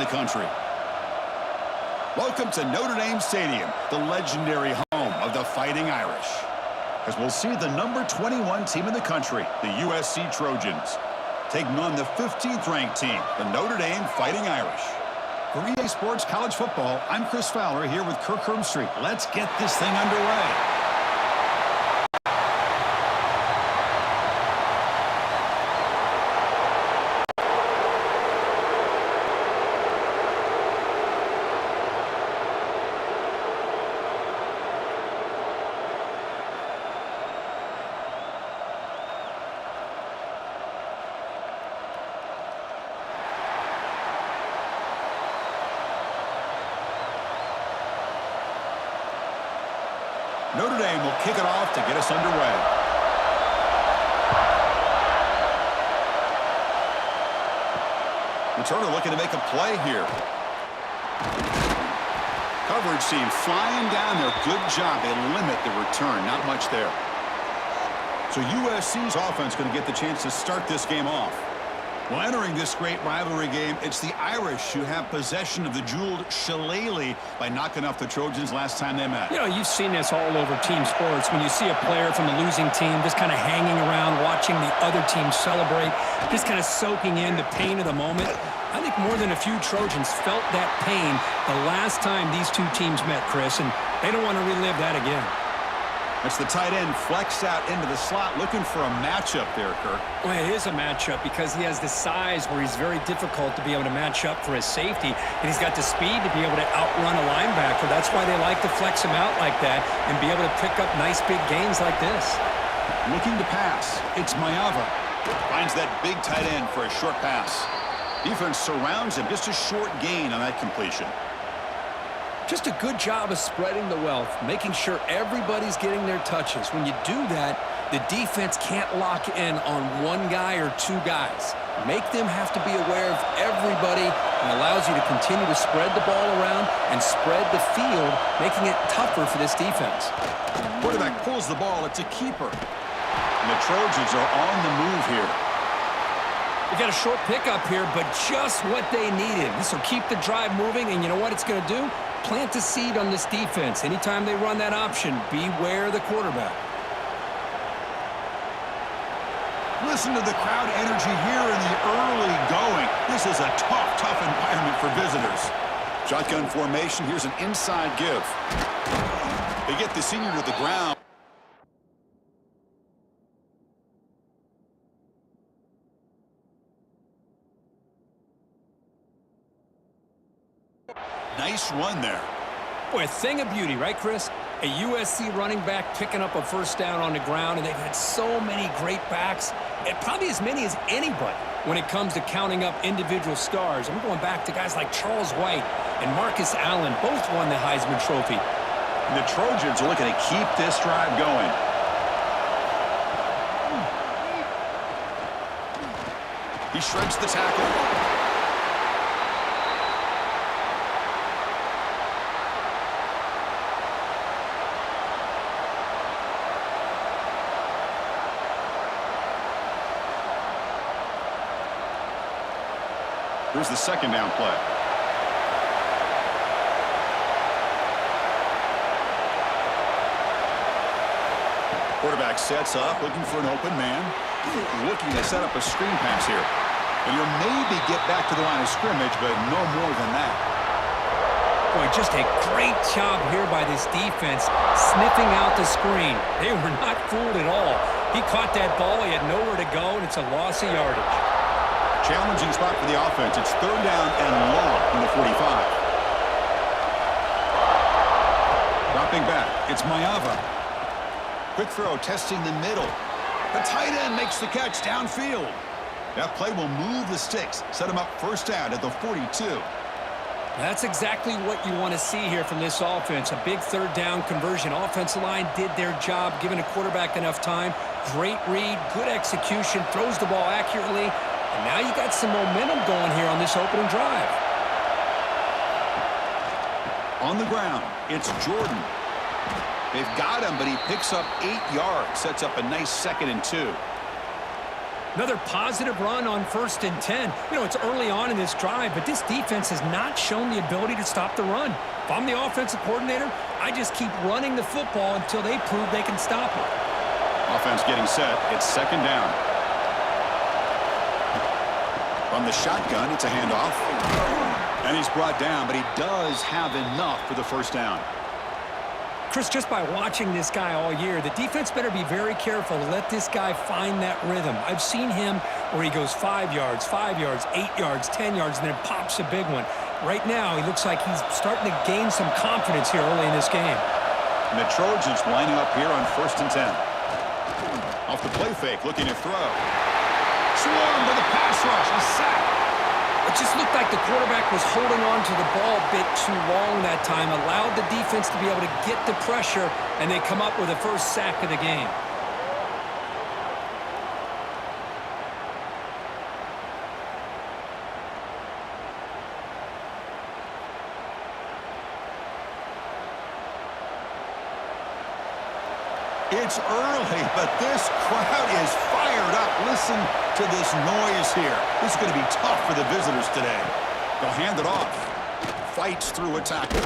the country. Welcome to Notre Dame Stadium, the legendary home of the Fighting Irish. As we'll see the number 21 team in the country, the USC Trojans, taking on the 15th ranked team, the Notre Dame Fighting Irish. For EA Sports College Football, I'm Chris Fowler here with Kirk Herbstreit. Let's get this thing underway. Notre Dame will kick it off to get us underway. Returner looking to make a play here. Coverage team flying down there. Good job. They limit the return. Not much there. So USC's offense going to get the chance to start this game off. Well, entering this great rivalry game, it's the Irish who have possession of the jeweled shillelagh by knocking off the Trojans last time they met. You know, you've seen this all over team sports. When you see a player from the losing team just kind of hanging around, watching the other team celebrate, just kind of soaking in the pain of the moment. I think more than a few Trojans felt that pain the last time these two teams met, Chris, and they don't want to relive that again. That's the tight end flexed out into the slot, looking for a matchup there, Kirk. Well, it is a matchup because he has the size where he's very difficult to be able to match up for his safety, and he's got the speed to be able to outrun a linebacker. That's why they like to flex him out like that and be able to pick up nice big gains like this. Looking to pass. It's Mayava. Finds that big tight end for a short pass. Defense surrounds him. Just a short gain on that completion. Just a good job of spreading the wealth, making sure everybody's getting their touches. When you do that, the defense can't lock in on one guy or two guys. Make them have to be aware of everybody and allows you to continue to spread the ball around and spread the field, making it tougher for this defense. Quarterback pulls the ball. It's a keeper. And the Trojans are on the move here. We got a short pickup here, but just what they needed. This will keep the drive moving, and you know what it's going to do? Plant a seed on this defense. Anytime they run that option, beware the quarterback. Listen to the crowd energy here in the early going. This is a tough environment for visitors. Shotgun formation. Here's an inside give. They get the senior to the ground. Nice run there. Boy, a thing of beauty, right, Chris? A USC running back picking up a first down on the ground, and they've had so many great backs, and probably as many as anybody when it comes to counting up individual stars. I'm going back to guys like Charles White and Marcus Allen. Both won the Heisman Trophy. And the Trojans are looking to keep this drive going. He shreds the tackle. Here's the second down play. Quarterback sets up, looking for an open man. Looking to set up a screen pass here. And he'll maybe get back to the line of scrimmage, but no more than that. Boy, just a great job here by this defense, sniffing out the screen. They were not fooled at all. He caught that ball, he had nowhere to go, and it's a loss of yardage. Challenging spot for the offense. It's third down and long from the 45. Dropping back. It's Mayava. Quick throw testing the middle. The tight end makes the catch downfield. That play will move the sticks. Set him up first down at the 42. That's exactly what you want to see here from this offense. A big third down conversion. Offensive line did their job, giving a quarterback enough time. Great read, good execution, throws the ball accurately. And now you got some momentum going here on this opening drive. On the ground, it's Jordan. They've got him, but he picks up 8 yards. Sets up a nice 2nd and 2. Another positive run on 1st and 10. You know, it's early on in this drive, but this defense has not shown the ability to stop the run. If I'm the offensive coordinator, I just keep running the football until they prove they can stop it. Offense getting set. It's 2nd down. From the shotgun, it's a handoff. And he's brought down, but he does have enough for the 1st down. Chris, just by watching this guy all year, the defense better be very careful to let this guy find that rhythm. I've seen him where he goes 5 yards, 8 yards, 10 yards, and then pops a big one. Right now, he looks like he's starting to gain some confidence here early in this game. And the Trojans lining up here on 1st and 10. Off the play fake, looking to throw. Swarmed by the pass rush, a sack. It just looked like the quarterback was holding on to the ball a bit too long that time, allowed the defense to be able to get the pressure, and they come up with the first sack of the game. It's early, but this crowd is fired up. Listen to this noise here. This is going to be tough for the visitors today. They'll hand it off. Fights through a tackle.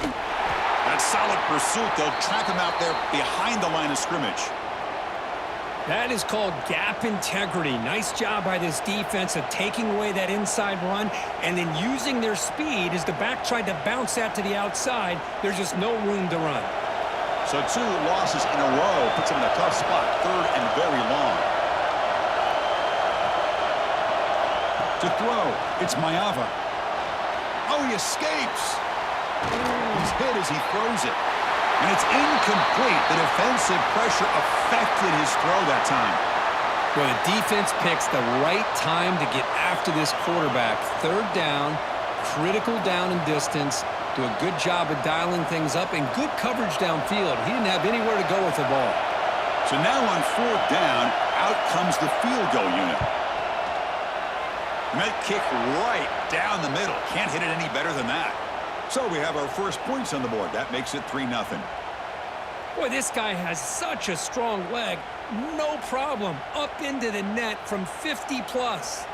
That solid pursuit. They'll track him out there behind the line of scrimmage. That is called gap integrity. Nice job by this defense of taking away that inside run and then using their speed as the back tried to bounce that to the outside. There's just no room to run. So 2 losses in a row puts him in a tough spot. 3rd and very long. To throw, it's Mayava. Oh, he escapes. He's hit as he throws it. And it's incomplete. The defensive pressure affected his throw that time. Well, the defense picks the right time to get after this quarterback. 3rd down, critical down and distance. Do a good job of dialing things up and good coverage downfield. He didn't have anywhere to go with the ball. So now on 4th down, out comes the field goal unit. And that kick right down the middle. Can't hit it any better than that. So we have our first points on the board. That makes it 3-0. Boy, this guy has such a strong leg. No problem. Up into the net from 50 plus.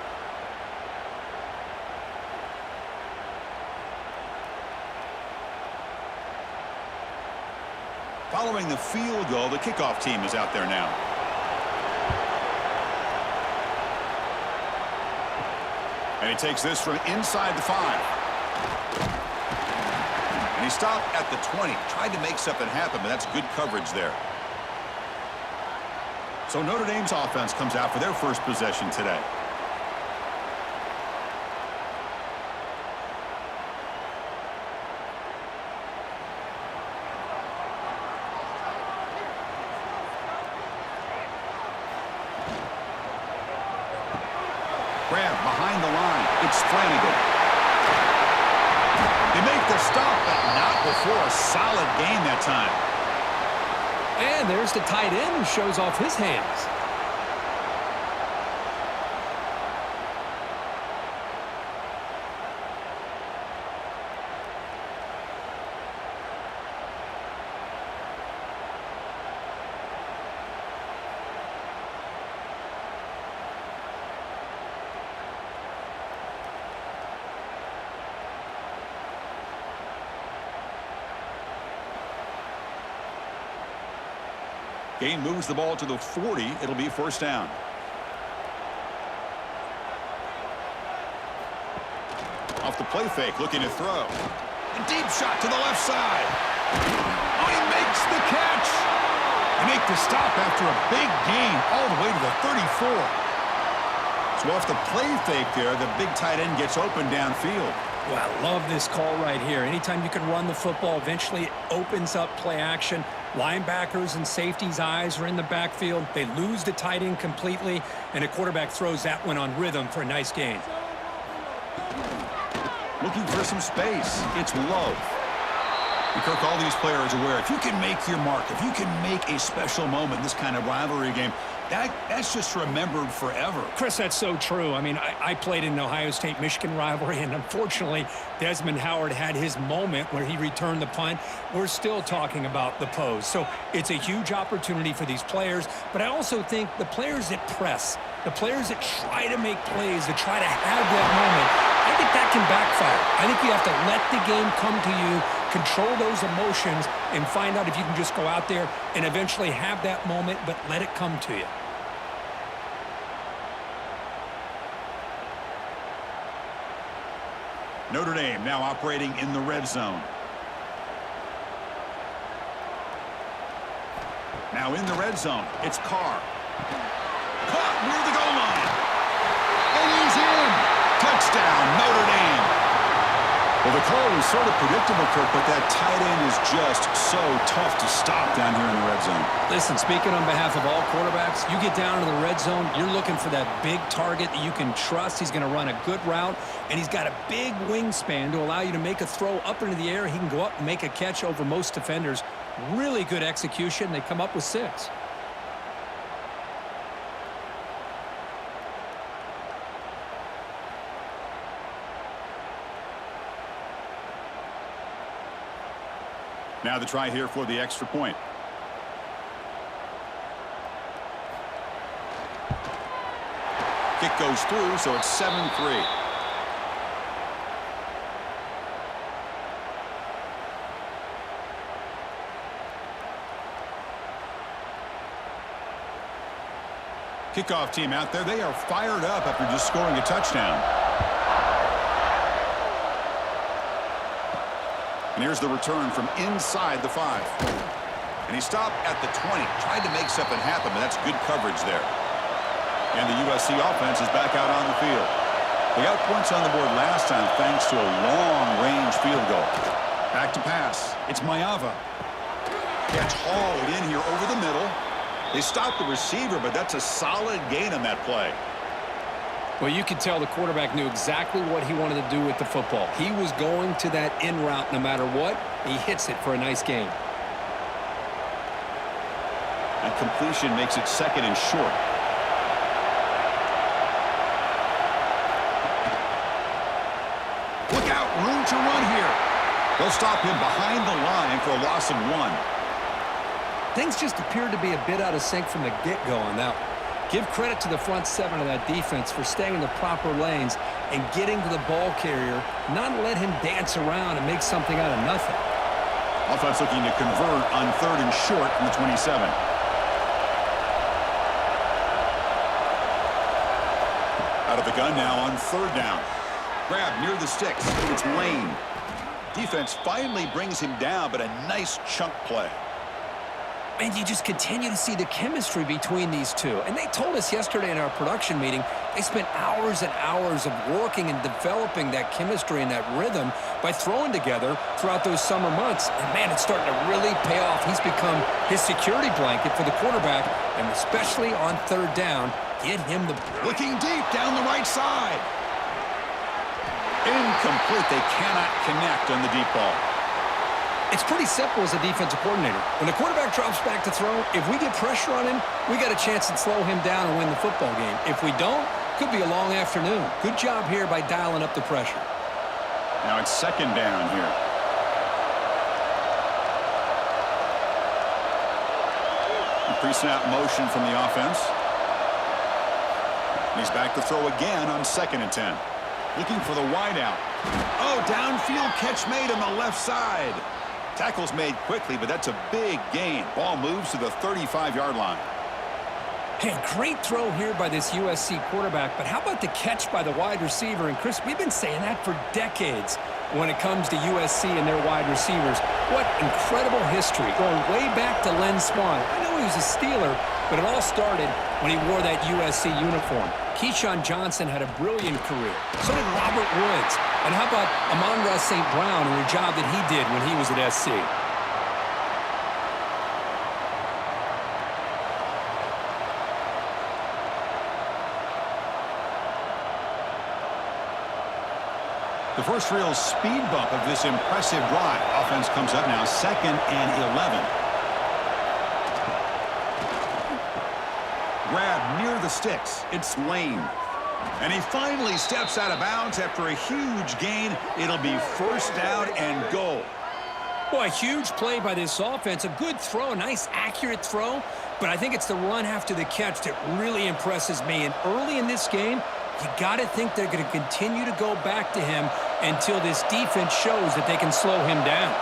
Following the field goal, the kickoff team is out there now. And he takes this from inside the 5. And he stopped at the 20. Tried to make something happen, but that's good coverage there. So Notre Dame's offense comes out for their first possession today. Grab behind the line. It's Flanagan. They make the stop, but not before a solid gain that time. And there's the tight end who shows off his hands. Gain moves the ball to the 40. It'll be 1st down. Off the play fake, looking to throw. A deep shot to the left side. Oh, he makes the catch. They make the stop after a big gain all the way to the 34. So off the play fake there, the big tight end gets open downfield. Well, I love this call right here. Anytime you can run the football, eventually it opens up play action. Linebackers and safeties' eyes are in the backfield. They lose the tight end completely, and a quarterback throws that one on rhythm for a nice gain. Looking for some space. It's Love. And Kirk, all these players are aware, if you can make your mark, if you can make a special moment in this kind of rivalry game, That's just remembered forever. Chris, that's so true. I mean, I played in the Ohio State-Michigan rivalry, and unfortunately, Desmond Howard had his moment where he returned the punt. We're still talking about the pose. So it's a huge opportunity for these players, but I also think the players that press, the players that try to make plays, that try to have that moment, I think that can backfire. I think you have to let the game come to you, control those emotions, and find out if you can just go out there and eventually have that moment, but let it come to you. Notre Dame now operating in the red zone. Now in the red zone, it's Carr. Caught near the goal line. And he's in. Touchdown, Notre Dame. Well, the call was sort of predictable, Kirk, but that tight end is just so tough to stop down here in the red zone. Listen, speaking on behalf of all quarterbacks, you get down to the red zone, you're looking for that big target that you can trust. He's going to run a good route, and he's got a big wingspan to allow you to make a throw up into the air. He can go up and make a catch over most defenders. Really good execution. They come up with 6. Now the try here for the extra point. Kick goes through, so it's 7-3. Kickoff team out there. They are fired up after just scoring a touchdown. And here's the return from inside the 5. And he stopped at the 20. Tried to make something happen, but that's good coverage there. And the USC offense is back out on the field. They got points on the board last time thanks to a long-range field goal. Back to pass. It's Mayava. Gets hauled in here over the middle. They stopped the receiver, but that's a solid gain on that play. Well, you could tell the quarterback knew exactly what he wanted to do with the football. He was going to that in route no matter what. He hits it for a nice gain. And completion makes it 2nd and short. Look out, room to run here. They'll stop him behind the line for a loss of 1. Things just appeared to be a bit out of sync from the get-go on that one. Give credit to the front 7 of that defense for staying in the proper lanes and getting to the ball carrier, not let him dance around and make something out of nothing. Offense looking to convert on 3rd and short from the 27. Out of the gun now on 3rd down. Grab near the sticks. It's Lane. Defense finally brings him down, but a nice chunk play. And you just continue to see the chemistry between these two. And they told us yesterday in our production meeting, they spent hours and hours of working and developing that chemistry and that rhythm by throwing together throughout those summer months. And, man, it's starting to really pay off. He's become his security blanket for the quarterback, and especially on 3rd down, get him the... Looking deep down the right side. Incomplete. They cannot connect on the deep ball. It's pretty simple as a defensive coordinator. When the quarterback drops back to throw, if we get pressure on him, we got a chance to slow him down and win the football game. If we don't, could be a long afternoon. Good job here by dialing up the pressure. Now it's 2nd down here. Pre-snap motion from the offense. And he's back to throw again on 2nd and 10. Looking for the wideout. Oh, downfield catch made on the left side. Tackle's made quickly, but that's a big gain. Ball moves to the 35-yard line. Hey, great throw here by this USC quarterback, but how about the catch by the wide receiver? And, Chris, we've been saying that for decades when it comes to USC and their wide receivers. What incredible history, going way back to Len Swan. I know he was a Steeler, but it all started when he wore that USC uniform. Keyshawn Johnson had a brilliant career. So did Robert Woods. And how about Amon-Ra St. Brown and the job that he did when he was at SC? The first real speed bump of this impressive drive. Offense comes up now 2nd and 11. Grab near the sticks. It's Lane. And he finally steps out of bounds after a huge gain. It'll be first down and goal. Boy, a huge play by this offense. A good throw, a nice accurate throw. But I think it's the run after the catch that really impresses me. And early in this game, you got to think they're going to continue to go back to him until this defense shows that they can slow him down.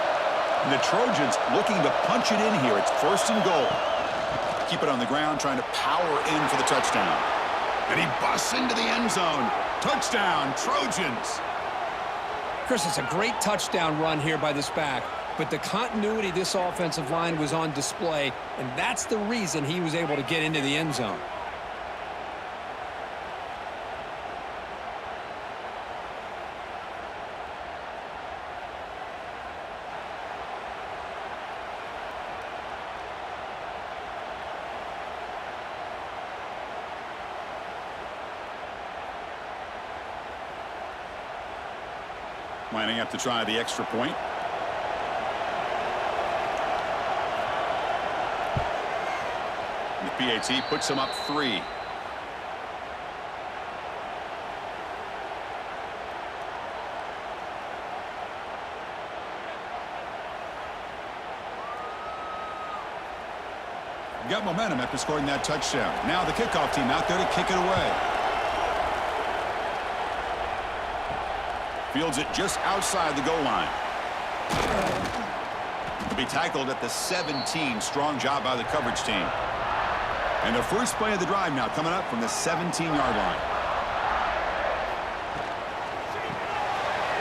And the Trojans looking to punch it in here. It's first and goal. Keep it on the ground, trying to power in for the touchdown. And he busts into the end zone. Touchdown, Trojans. Chris, it's a great touchdown run here by this back, but the continuity of this offensive line was on display, and that's the reason he was able to get into the end zone. Lining up to try the extra point. And the PAT puts him up 3. Got momentum after scoring that touchdown. Now the kickoff team out there to kick it away. Fields it just outside the goal line. To be tackled at the 17. Strong job by the coverage team. And the first play of the drive now coming up from the 17-yard line.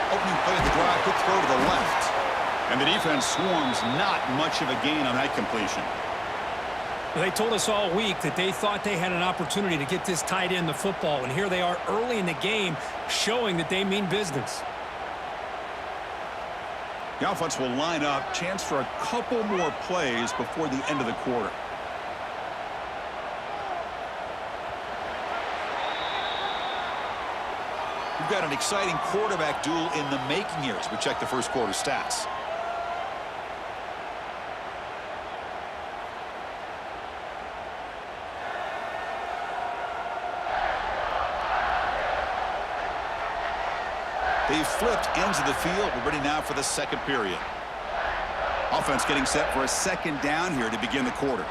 Opening play of the drive, quick throw to the left. And the defense swarms, not much of a gain on that completion. They told us all week that they thought they had an opportunity to get this tight end the football, and here they are early in the game showing that they mean business. The offense will line up. Chance for a couple more plays before the end of the quarter. We've got an exciting quarterback duel in the making here as we check the first quarter stats. They've flipped ends of the field. We're ready now for the second period. Offense getting set for a second down here to begin the quarter.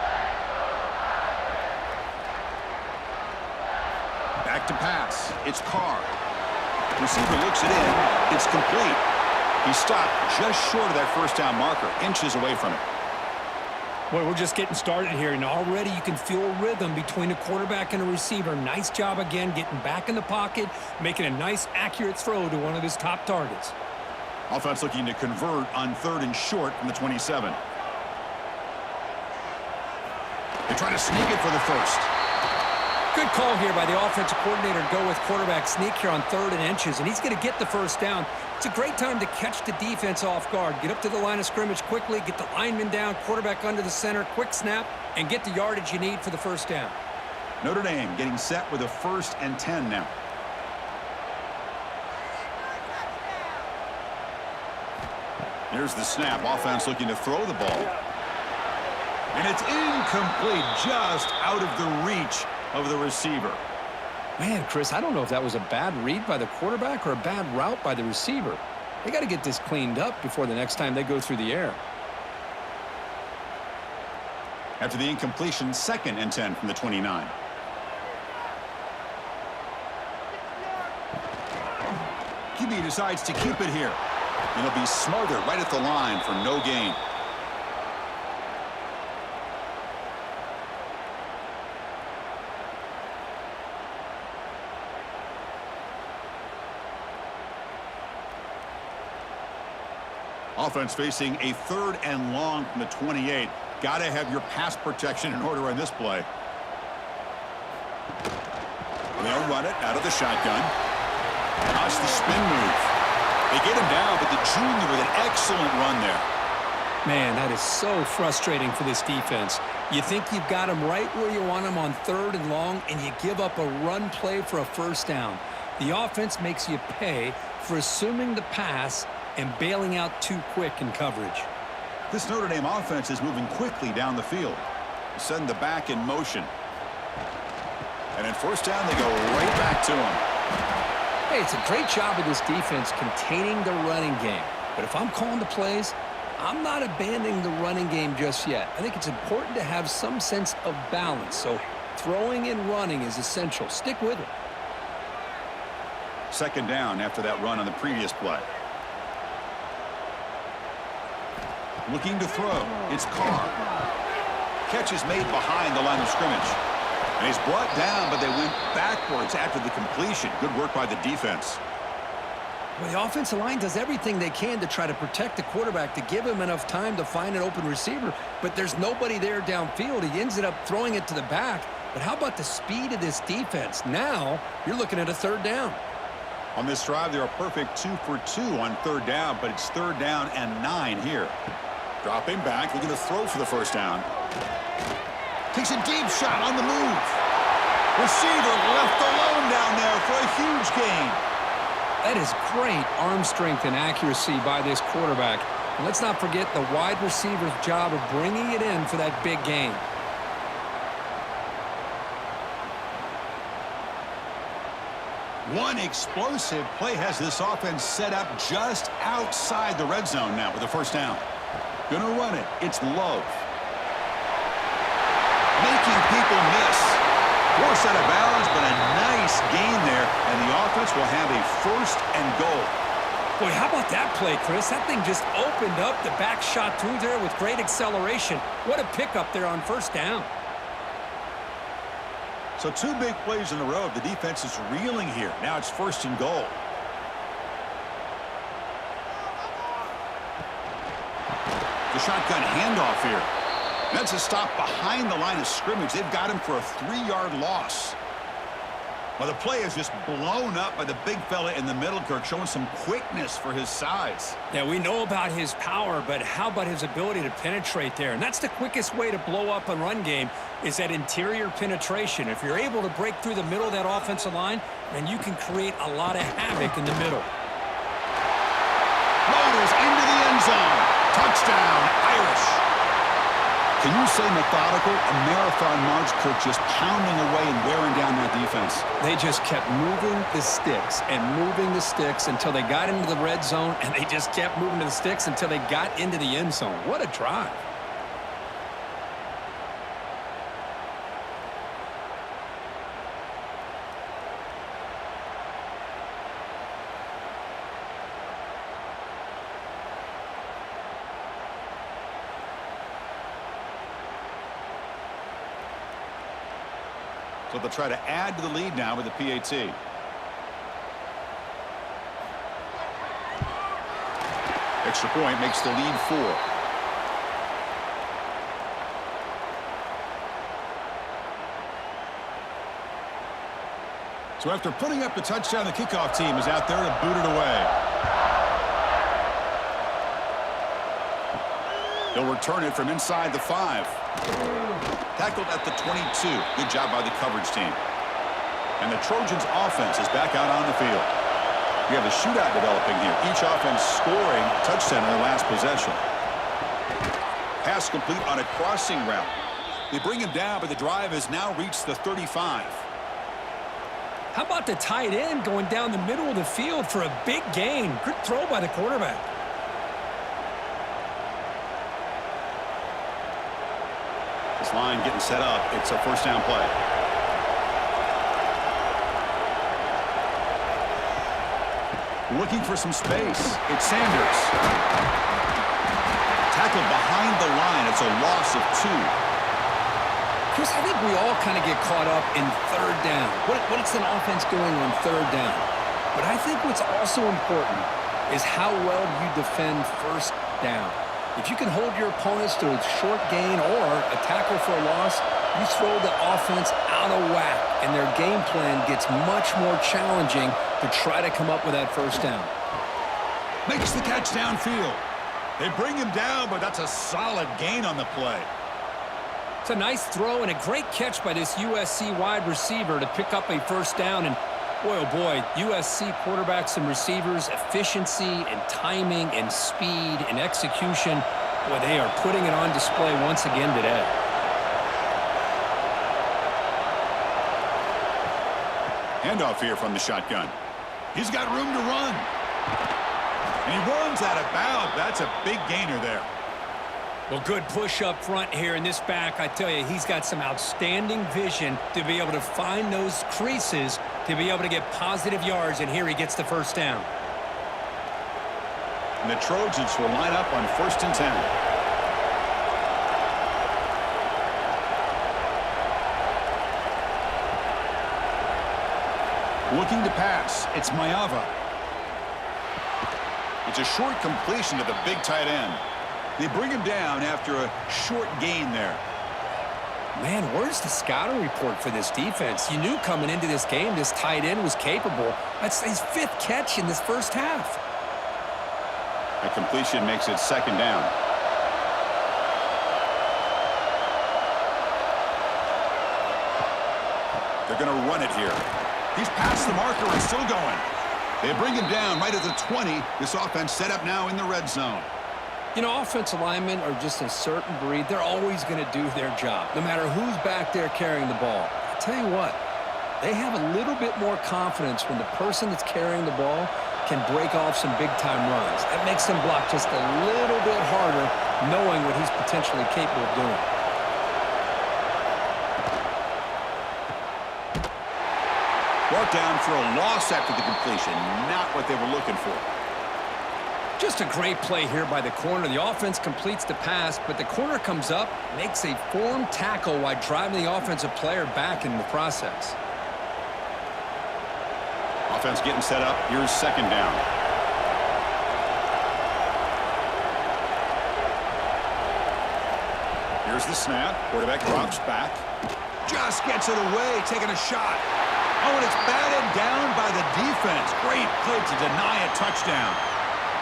Back to pass. It's Carr. Receiver looks it in. It's complete. He stopped just short of that first down marker, inches away from it. Boy, we're just getting started here, and already you can feel a rhythm between a quarterback and a receiver. Nice job again getting back in the pocket, making a nice, accurate throw to one of his top targets. Offense looking to convert on 3rd and short from the 27. They try to sneak it for the first. Good call here by the offensive coordinator to go with quarterback sneak here on 3rd and inches, and he's going to get the first down. It's a great time to catch the defense off guard. Get up to the line of scrimmage quickly, get the lineman down, quarterback under the center, quick snap, and get the yardage you need for the first down. Notre Dame getting set with a 1st and 10 now. Here's the snap. Offense looking to throw the ball. And it's incomplete, just out of the reach of the receiver. Man, Chris, I don't know if that was a bad read by the quarterback or a bad route by the receiver. They got to get this cleaned up before the next time they go through the air. After the incompletion, 2nd and 10 from the 29. QB decides to keep it here. And he'll be smothered right at the line for no gain. Offense facing a 3rd and long from the 28. Got to have your pass protection in order on this play. They'll run it out of the shotgun. Watch the spin move. They get him down, but the junior with an excellent run there. Man, that is so frustrating for this defense. You think you've got them right where you want them on 3rd and long, and you give up a run play for a first down. The offense makes you pay for assuming the pass and bailing out too quick in coverage. This Notre Dame offense is moving quickly down the field. Send the back in motion. And in first down, they go right back to him. Hey, it's a great job of this defense containing the running game. But if I'm calling the plays, I'm not abandoning the running game just yet. I think it's important to have some sense of balance. So throwing and running is essential. Stick with it. Second down after that run on the previous play. Looking to throw. It's Carr. Catch is made behind the line of scrimmage. And he's brought down, but they went backwards after the completion. Good work by the defense. Well, the offensive line does everything they can to try to protect the quarterback, to give him enough time to find an open receiver, but there's nobody there downfield. He ends up throwing it to the back. But how about the speed of this defense? Now you're looking at a third down. On this drive, they're a perfect 2 for 2 on third down, but it's third down and 9 here. Dropping back, looking to throw for the first down. Takes a deep shot on the move. Receiver left alone down there for a huge gain. That is great arm strength and accuracy by this quarterback. And let's not forget the wide receiver's job of bringing it in for that big gain. One explosive play has this offense set up just outside the red zone now with a first down. Gonna run it. It's Love. Making people miss. Forced out of bounds, but a nice gain there, and the offense will have a first and goal. Boy, how about that play, Chris? That thing just opened up. The back shot through there with great acceleration. What a pickup there on first down. So 2 big plays in a row. The defense is reeling here. Now it's first and goal. The shotgun handoff here. That's a stop behind the line of scrimmage. They've got him for a 3-yard loss. Well, the play is just blown up by the big fella in the middle, Kirk, showing some quickness for his size. Yeah, we know about his power, but how about his ability to penetrate there? And that's the quickest way to blow up a run game, is that interior penetration. If you're able to break through the middle of that offensive line, then you can create a lot of havoc in the middle. Motors into the end zone. Touchdown, Irish. Can you say methodical? A marathon march, Kirk, just pounding away and wearing down that defense. They just kept moving the sticks and moving the sticks until they got into the red zone, and they just kept moving the sticks until they got into the end zone. What a drive. So they'll try to add to the lead now with the PAT. Extra point makes the lead 4. So after putting up the touchdown, the kickoff team is out there to boot it away. They'll return it from inside the 5. Tackled at the 22. Good job by the coverage team. And the Trojans' offense is back out on the field. We have a shootout developing here. Each offense scoring a touchdown in their last possession. Pass complete on a crossing route. They bring him down, but the drive has now reached the 35. How about the tight end going down the middle of the field for a big gain? Good throw by the quarterback. This line getting set up. It's a first down play. Looking for some space. It's Sanders. Tackled behind the line. It's a loss of 2. Chris, I think we all kind of get caught up in third down. What is an offense doing on third down? But I think what's also important is how well you defend first down. If you can hold your opponents to a short gain or a tackle for a loss, you throw the offense out of whack, and their game plan gets much more challenging to try to come up with that first down. Makes the catch downfield. They bring him down, but that's a solid gain on the play. It's a nice throw and a great catch by this USC wide receiver to pick up a first down. And boy, oh boy, USC quarterbacks and receivers, efficiency and timing and speed and execution, boy, they are putting it on display once again today. Handoff here from the shotgun. He's got room to run. And he runs out of bounds. That's a big gainer there. Well, good push up front here in this back. I tell you, he's got some outstanding vision to be able to find those creases, to be able to get positive yards, and here he gets the first down. And the Trojans will line up on 1st and 10. Looking to pass, it's Mayava. It's a short completion to the big tight end. They bring him down after a short gain there. Man, where's the scouting report for this defense? You knew coming into this game this tight end was capable. That's his 5th catch in this first half. A completion makes it 2nd down. They're going to run it here. He's past the marker and still going. They bring him down right at the 20. This offense set up now in the red zone. You know, offensive linemen are just a certain breed. They're always going to do their job, no matter who's back there carrying the ball. I tell you what, they have a little bit more confidence when the person that's carrying the ball can break off some big-time runs. That makes them block just a little bit harder, knowing what he's potentially capable of doing. Brought down for a loss after the completion. Not what they were looking for. Just a great play here by the corner. The offense completes the pass, but the corner comes up, makes a form tackle while driving the offensive player back in the process. Offense getting set up. Here's 2nd down. Here's the snap. Quarterback drops back. Just gets it away, taking a shot. Oh, and it's batted down by the defense. Great play to deny a touchdown.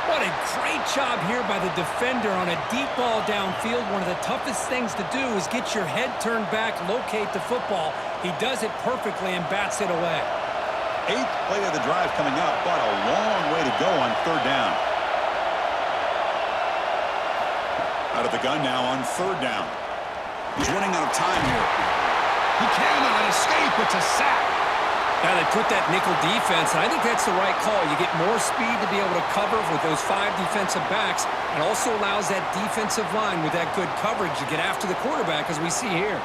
What a great job here by the defender on a deep ball downfield. One of the toughest things to do is get your head turned back, locate the football. He does it perfectly and bats it away. 8th play of the drive coming up, but a long way to go on 3rd down. Out of the gun now on 3rd down. He's running out of time here. He cannot escape. It's a sack. Now they put that nickel defense, and I think that's the right call. You get more speed to be able to cover with those 5 defensive backs, and also allows that defensive line with that good coverage to get after the quarterback, as we see here.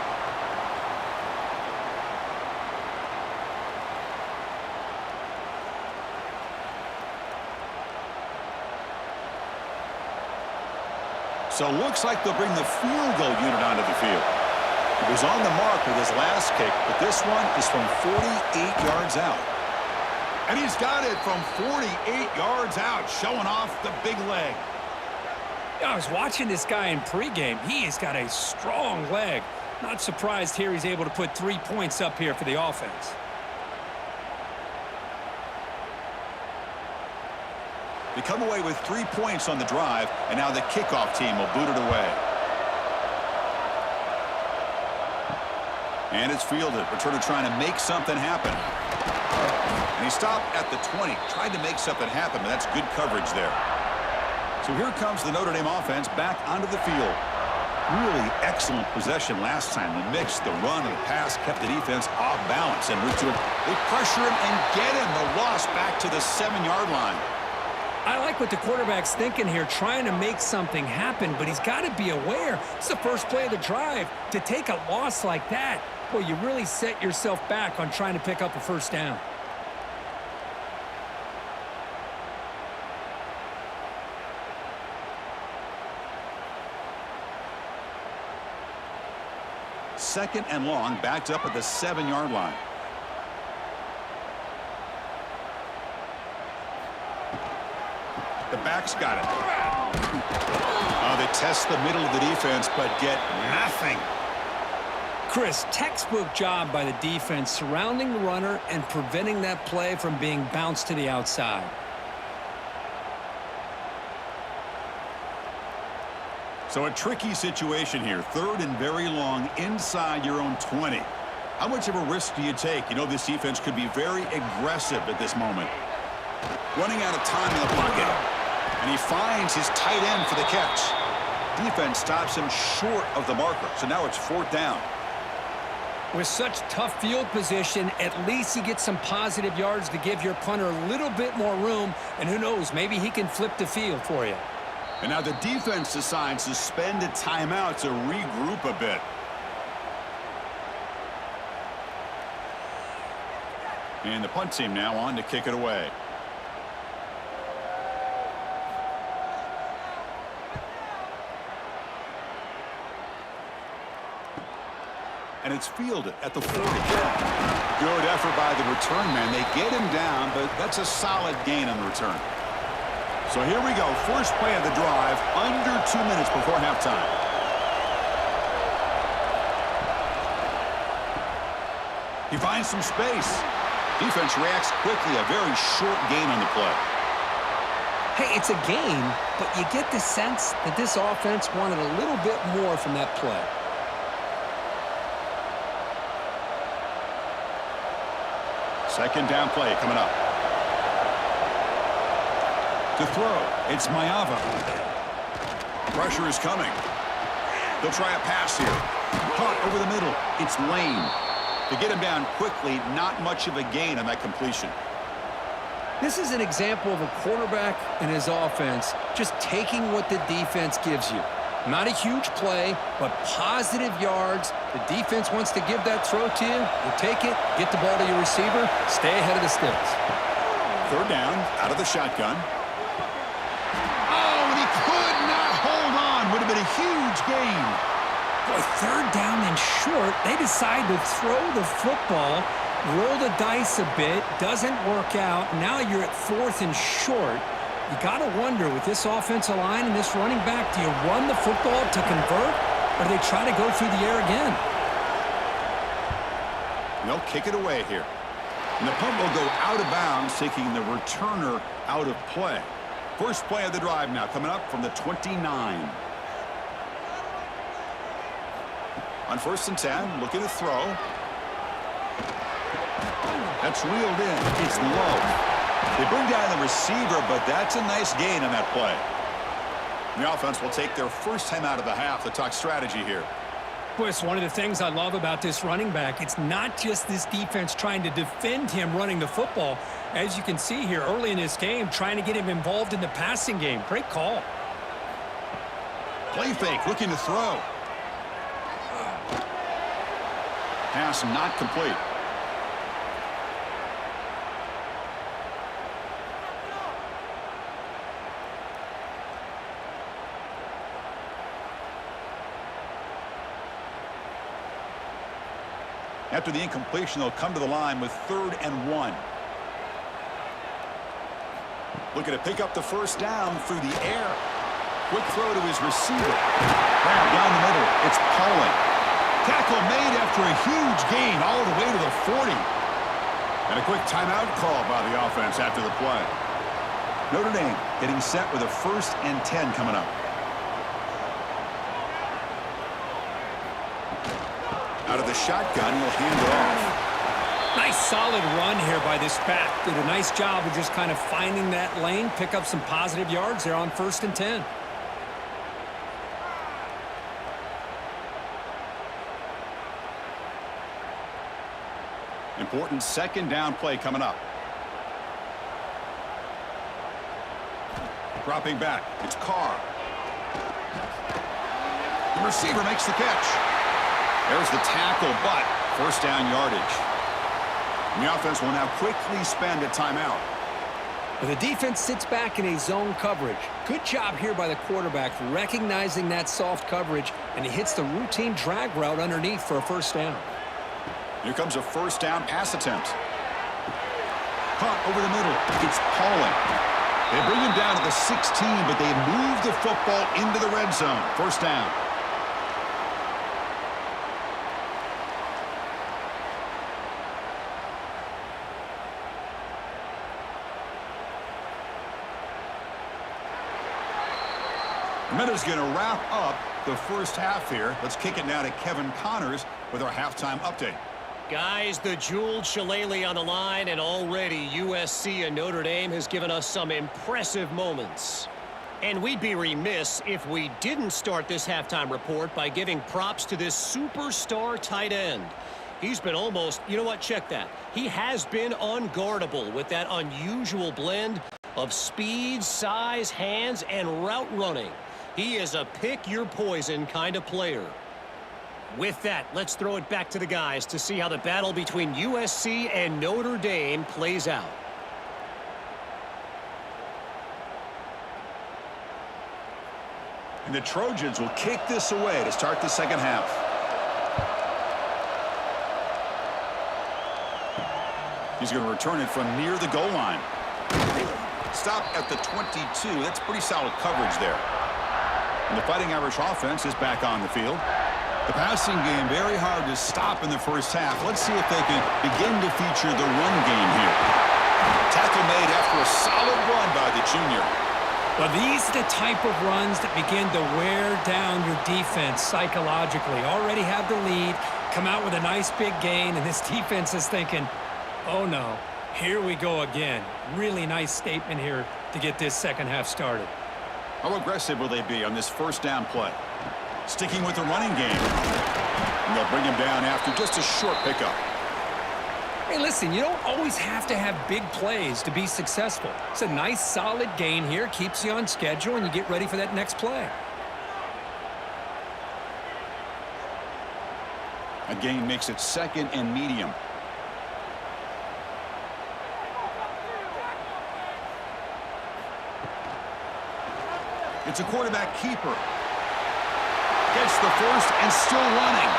So looks like they'll bring the field goal unit onto the field. He was on the mark with his last kick, but this one is from 48 yards out. And he's got it from 48 yards out, showing off the big leg. Yeah, I was watching this guy in pregame. He has got a strong leg. Not surprised here he's able to put 3 points up here for the offense. They come away with 3 points on the drive, and now the kickoff team will boot it away. And it's fielded. Returner trying to make something happen. And he stopped at the 20. Tried to make something happen, but that's good coverage there. So here comes the Notre Dame offense back onto the field. Really excellent possession last time. The mix, the run, and the pass kept the defense off balance. And they pressure him and get him. The loss back to the 7-yard line. I like what the quarterback's thinking here, trying to make something happen, but he's got to be aware. It's the first play of the drive. To take a loss like that, well, you really set yourself back on trying to pick up a first down. Second and long, backed up at the 7-yard line. The back's got it. They test the middle of the defense, but get nothing. Chris, textbook job by the defense surrounding the runner and preventing that play from being bounced to the outside. So a tricky situation here. 3rd and very long inside your own 20. How much of a risk do you take? You know this defense could be very aggressive at this moment. Running out of time in the pocket. And he finds his tight end for the catch. Defense stops him short of the marker. So now it's 4th down. With such tough field position, at least you get some positive yards to give your punter a little bit more room, and who knows, maybe he can flip the field for you. And now the defense decides to spend a timeout to regroup a bit. And the punt team now on to kick it away. And it's fielded at the 40. Good effort by the return man. They get him down, but that's a solid gain on the return. So here we go. First play of the drive, under 2 minutes before halftime. He finds some space. Defense reacts quickly. A very short gain on the play. Hey, it's a gain, but you get the sense that this offense wanted a little bit more from that play. Second down play coming up. To throw, it's Mayava. Pressure is coming. They'll try a pass here. Caught over the middle. It's Lane. To get him down quickly, not much of a gain on that completion. This is an example of a quarterback and his offense just taking what the defense gives you. Not a huge play, but positive yards. The defense wants to give that throw to you. You take it, get the ball to your receiver, stay ahead of the sticks. Third down, out of the shotgun. Oh, and he could not hold on. Would have been a huge gain. Boy, third down and short. They decide to throw the football, roll the dice a bit, doesn't work out. Now you're at fourth and short. You got to wonder, with this offensive line and this running back, do you run the football to convert, or do they try to go through the air again? They'll kick it away here. And the punt will go out of bounds, taking the returner out of play. First play of the drive now, coming up from the 29. On first and 10, looking to throw. That's reeled in. It's low. They bring down the receiver, but that's a nice gain on that play. The offense will take their first time out of the half to talk strategy here. Boy, it's one of the things I love about this running back. It's not just this defense trying to defend him running the football. As you can see here early in this game, trying to get him involved in the passing game. Great call. Play fake, looking to throw. Pass not complete. After the incompletion, they'll come to the line with 3rd and 1. Looking to pick up the first down through the air. Quick throw to his receiver. Down the middle, it's Pauling. Tackle made after a huge gain all the way to the 40. And a quick timeout call by the offense after the play. Notre Dame getting set with a 1st and 10 coming up. Out of the shotgun, he'll hand it off. Nice solid run here by this back. Did a nice job of just kind of finding that lane, pick up some positive yards there on 1st and 10. Important second down play coming up. Dropping back, it's Carr. The receiver makes the catch. There's the tackle, but first down yardage. And the offense will now quickly spend a timeout. Well, the defense sits back in a zone coverage. Good job here by the quarterback recognizing that soft coverage, and he hits the routine drag route underneath for a first down. Here comes a first down pass attempt. Caught over the middle. It's Pauling. They bring him down to the 16, but they move the football into the red zone. First down. Minuta's going to wrap up the first half here. Let's kick it now to Kevin Connors with our halftime update. Guys, the jeweled shillelagh on the line, and already USC and Notre Dame has given us some impressive moments. And we'd be remiss if we didn't start this halftime report by giving props to this superstar tight end. He's been almost, you know what, check that. He has been unguardable with that unusual blend of speed, size, hands, and route running. He is a pick-your-poison kind of player. With that, let's throw it back to the guys to see how the battle between USC and Notre Dame plays out. And the Trojans will kick this away to start the second half. He's going to return it from near the goal line. Stop at the 22. That's pretty solid coverage there. And the Fighting Irish offense is back on the field. The passing game very hard to stop in the first half. Let's see if they can begin to feature the run game here. Tackle made after a solid run by the junior. Well, these are the type of runs that begin to wear down your defense psychologically. Already have the lead, come out with a nice big gain, and this defense is thinking, oh no, here we go again. Really nice statement here to get this second half started. How aggressive will they be on this first down play? Sticking with the running game. And they'll bring him down after just a short pickup. Hey, listen, you don't always have to have big plays to be successful. It's a nice, solid gain here, keeps you on schedule, and you get ready for that next play. A gain makes it second and medium. It's a quarterback keeper. Gets the first and still running.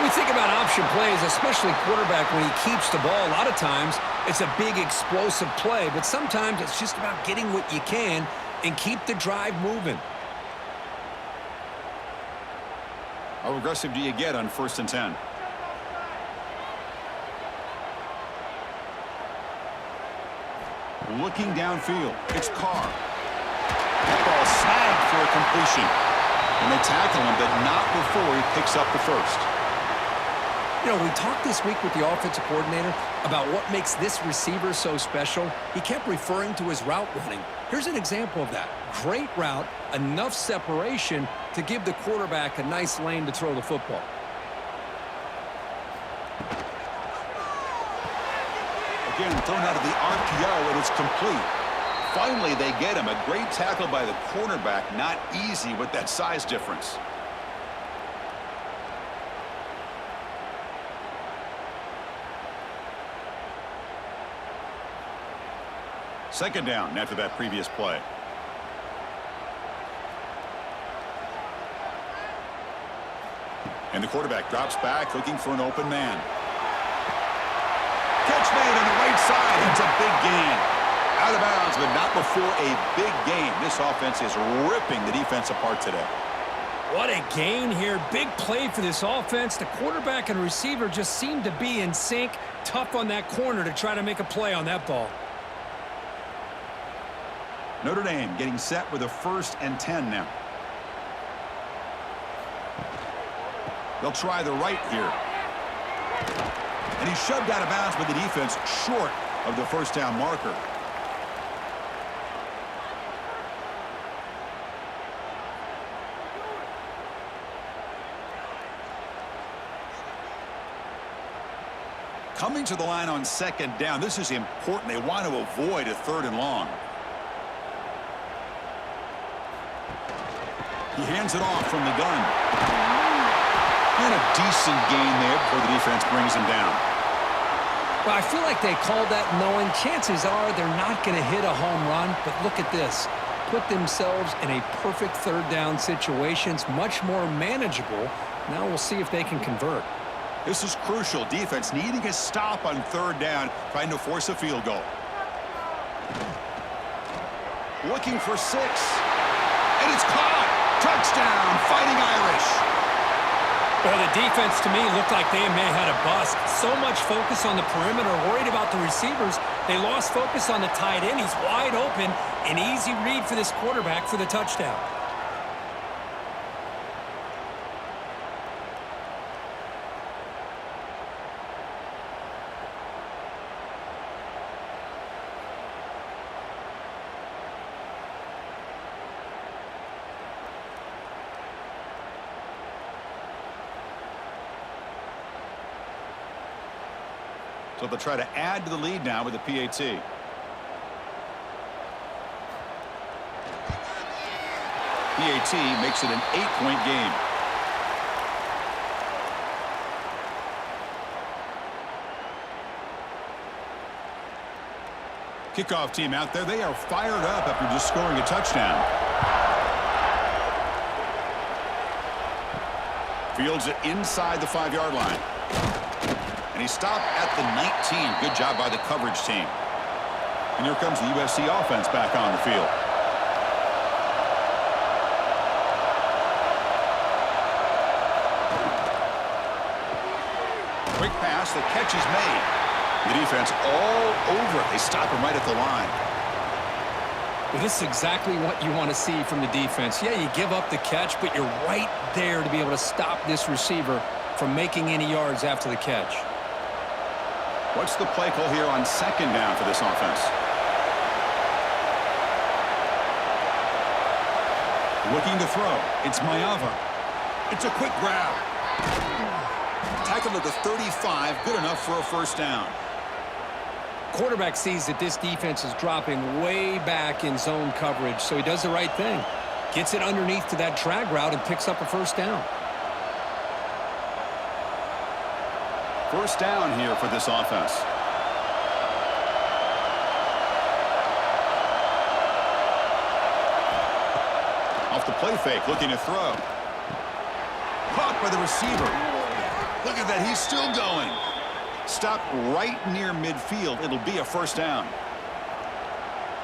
We think about option plays, especially quarterback when he keeps the ball. A lot of times, it's a big explosive play, but sometimes it's just about getting what you can and keep the drive moving. How aggressive do you get on 1st and 10? Looking downfield, it's Carr. That ball snagged for a completion. And they tackle him, but not before he picks up the first. You know, we talked this week with the offensive coordinator about what makes this receiver so special. He kept referring to his route running. Here's an example of that. Great route, enough separation to give the quarterback a nice lane to throw the football. Again, thrown out of the RPO, and it's complete. Finally, they get him. A great tackle by the cornerback. Not easy with that size difference. Second down after that previous play. And the quarterback drops back, looking for an open man. Catch made on the right side. It's a big gain. Out of bounds, but not before a big gain. This offense is ripping the defense apart today. What a gain here. Big play for this offense. The quarterback and receiver just seem to be in sync. Tough on that corner to try to make a play on that ball. Notre Dame getting set with a 1st and 10 now. They'll try the right here. And he's shoved out of bounds with the defense short of the first down marker. Coming to the line on 2nd down. This is important. They want to avoid a 3rd and long. He hands it off from the gun. And a decent gain there before the defense brings him down. Well, I feel like they called that knowing chances are they're not going to hit a home run, but look at this. Put themselves in a perfect 3rd down situation. It's much more manageable. Now we'll see if they can convert. This is crucial. Defense needing a stop on 3rd down, trying to force a field goal. Looking for 6. And it's caught. Touchdown, Fighting Irish. Well, the defense to me looked like they may have had a bust. So much focus on the perimeter, worried about the receivers. They lost focus on the tight end. He's wide open. An easy read for this quarterback for the touchdown. So they'll try to add to the lead now with a PAT. PAT makes it an 8-point game. Kickoff team out there. They are fired up after just scoring a touchdown. Fields it inside the 5-yard line. And he stopped at the 19. Good job by the coverage team. And here comes the USC offense back on the field. Quick pass. The catch is made. The defense all over it. They stop him right at the line. Well, this is exactly what you want to see from the defense. Yeah, you give up the catch, but you're right there to be able to stop this receiver from making any yards after the catch. What's the play call here on second down for this offense? Looking to throw. It's Mayava. It's a quick grab. Tackled at the 35. Good enough for a first down. Quarterback sees that this defense is dropping way back in zone coverage, so he does the right thing. Gets it underneath to that drag route and picks up a first down. First down here for this offense. Off the play fake, looking to throw. Caught by the receiver. Look at that, he's still going. Stopped right near midfield. It'll be a first down.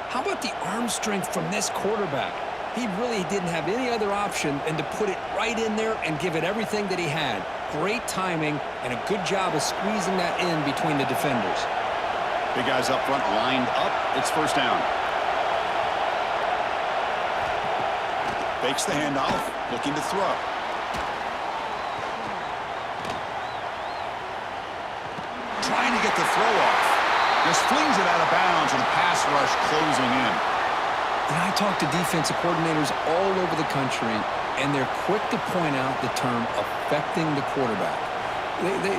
How about the arm strength from this quarterback? He really didn't have any other option than to put it right in there and give it everything that he had. Great timing and a good job of squeezing that in between the defenders. Big guys up front lined up. It's first down. Fakes the handoff, looking to throw. Trying to get the throw off. Just flings it out of bounds and the pass rush closing in. And I talk to defensive coordinators all over the country, and they're quick to point out the term affecting the quarterback.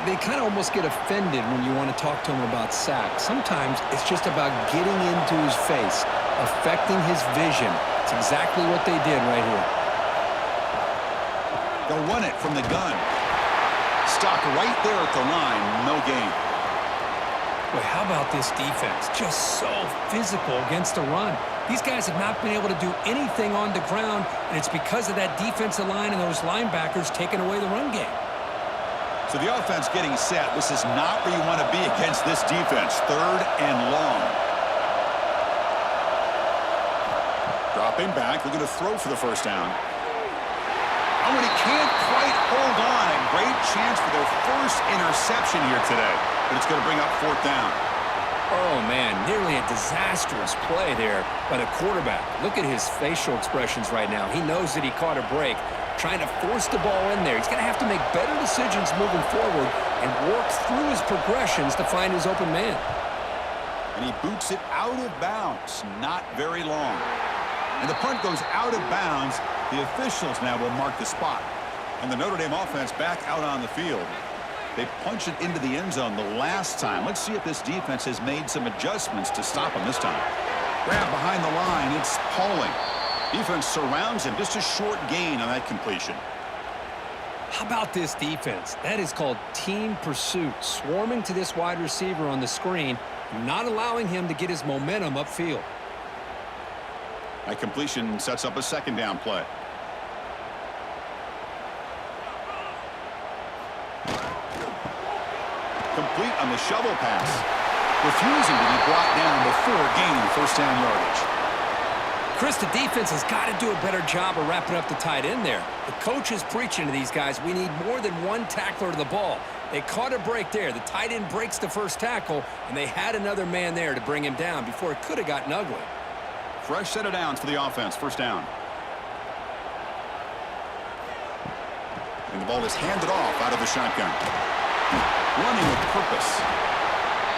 They kind of almost get offended when you want to talk to them about sacks. Sometimes it's just about getting into his face, affecting his vision. It's exactly what they did right here. They'll run it from the gun. Stopped right there at the line. No gain. Boy, how about this defense? Just so physical against the run. These guys have not been able to do anything on the ground, and it's because of that defensive line and those linebackers taking away the run game. So the offense getting set. This is not where you want to be against this defense. Third and long. Dropping back, looking to throw for the first down. Oh, and he can't quite hold on. A great chance for their first interception here today. But it's going to bring up fourth down. Oh, man, nearly a disastrous play there by the quarterback. Look at his facial expressions right now. He knows that he caught a break, trying to force the ball in there. He's going to have to make better decisions moving forward and work through his progressions to find his open man. And he boots it out of bounds. Not very long. And the punt goes out of bounds. The officials now will mark the spot. And the Notre Dame offense back out on the field. They punched it into the end zone the last time. Let's see if this defense has made some adjustments to stop him this time. Grab behind the line. It's Pauling. Defense surrounds him. Just a short gain on that completion. How about this defense? That is called team pursuit. Swarming to this wide receiver on the screen, not allowing him to get his momentum upfield. That completion sets up a second down play. Complete on the shovel pass. Refusing to be brought down before gaining first down yardage. Chris, the defense has got to do a better job of wrapping up the tight end there. The coach is preaching to these guys, we need more than one tackler to the ball. They caught a break there. The tight end breaks the first tackle, and they had another man there to bring him down before it could have gotten ugly. Fresh set of downs for the offense. First down. And the ball is handed off out of the shotgun. Running with purpose.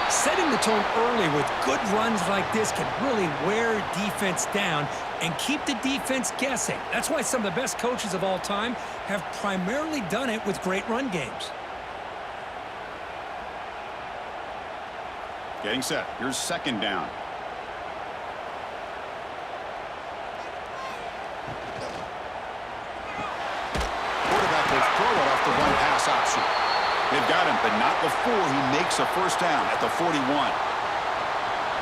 Setting the tone early with good runs like this can really wear defense down and keep the defense guessing. That's why some of the best coaches of all time have primarily done it with great run games. Getting set. Here's second down. Quarterback will throw it off the run-pass option. They've got him, but not before he makes a first down at the 41.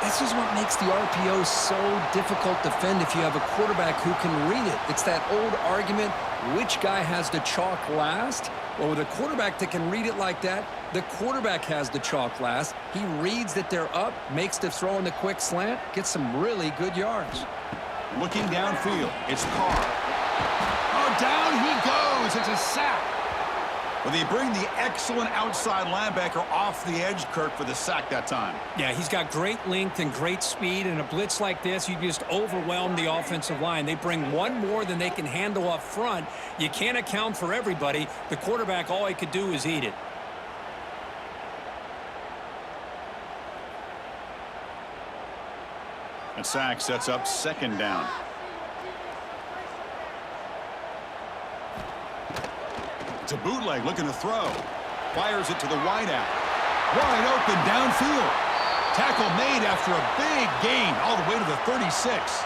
This is what makes the RPO so difficult to defend if you have a quarterback who can read it. It's that old argument, which guy has the chalk last? Well, with a quarterback that can read it like that, the quarterback has the chalk last. He reads that they're up, makes the throw in the quick slant, gets some really good yards. Looking downfield, it's Carr. Oh, down he goes. It's a sack. Well, they bring the excellent outside linebacker off the edge, Kirk, for the sack that time. Yeah, he's got great length and great speed. In a blitz like this, you just overwhelm the offensive line. They bring one more than they can handle up front. You can't account for everybody. The quarterback, all he could do is eat it. And sack sets up second down. It's a bootleg looking to throw. Fires it to the wideout. Wide open downfield. Tackle made after a big gain all the way to the 36.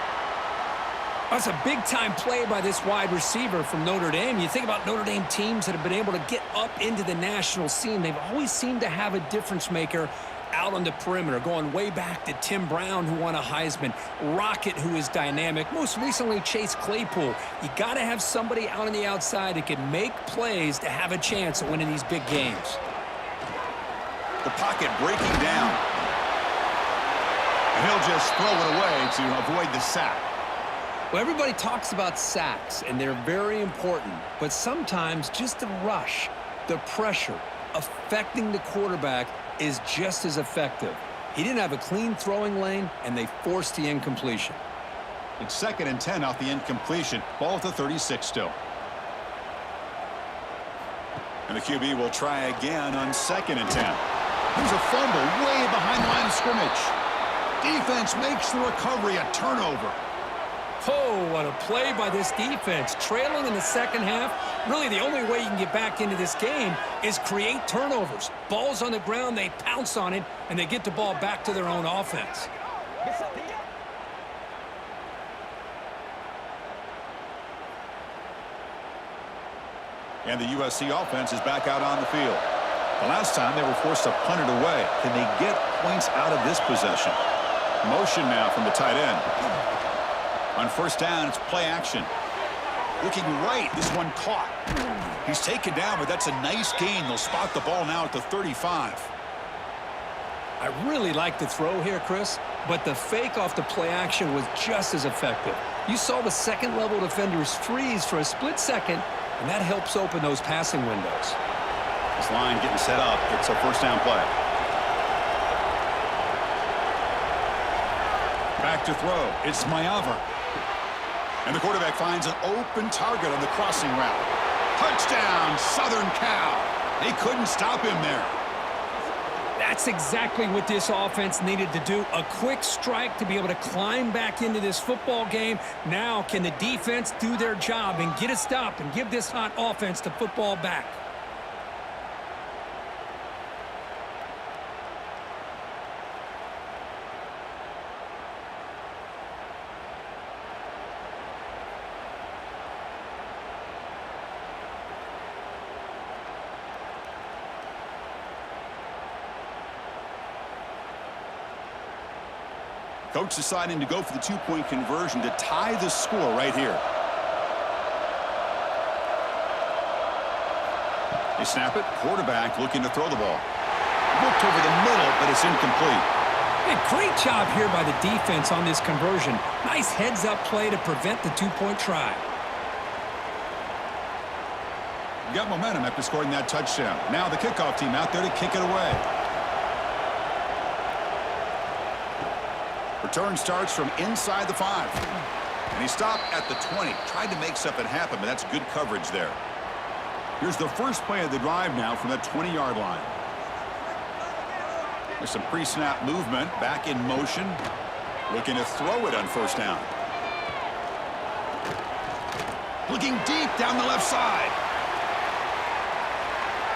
That's a big-time play by this wide receiver from Notre Dame. You think about Notre Dame teams that have been able to get up into the national scene. They've always seemed to have a difference maker out on the perimeter, going way back to Tim Brown, who won a Heisman, Rocket, who is dynamic, most recently Chase Claypool. You got to have somebody out on the outside that can make plays to have a chance at winning these big games. The pocket breaking down. And he'll just throw it away to avoid the sack. Well, everybody talks about sacks, and they're very important, but sometimes just the rush, the pressure, affecting the quarterback is just as effective. He didn't have a clean throwing lane, and they forced the incompletion. It's 2nd and 10 off the incompletion. Ball at the 36 still. And the QB will try again on 2nd and 10. There's a fumble way behind the line of scrimmage. Defense makes the recovery a turnover. Oh, what a play by this defense. Trailing in the second half, really the only way you can get back into this game is create turnovers. Ball's on the ground, they pounce on it, and they get the ball back to their own offense. And the USC offense is back out on the field. The last time they were forced to punt it away. Can they get points out of this possession? Motion now from the tight end. On first down, it's play action. Looking right, this one caught. He's taken down, but that's a nice gain. They'll spot the ball now at the 35. I really like the throw here, Chris, but the fake off the play action was just as effective. You saw the second-level defenders freeze for a split second, and that helps open those passing windows. This line getting set up. It's a first down play. Back to throw. It's Mayavar. And the quarterback finds an open target on the crossing route. Touchdown, Southern Cal. They couldn't stop him there. That's exactly what this offense needed to do. A quick strike to be able to climb back into this football game. Now can the defense do their job and get a stop and give this hot offense the football back? Coach deciding to go for the two-point conversion to tie the score right here. They snap it. Quarterback looking to throw the ball. Looked over the middle, but it's incomplete. Hey, great job here by the defense on this conversion. Nice heads-up play to prevent the two-point try. Got momentum after scoring that touchdown. Now the kickoff team out there to kick it away. Return starts from inside the 5. And he stopped at the 20. Tried to make something happen, but that's good coverage there. Here's the first play of the drive now from that 20-yard line. There's some pre-snap movement. Back in motion. Looking to throw it on first down. Looking deep down the left side.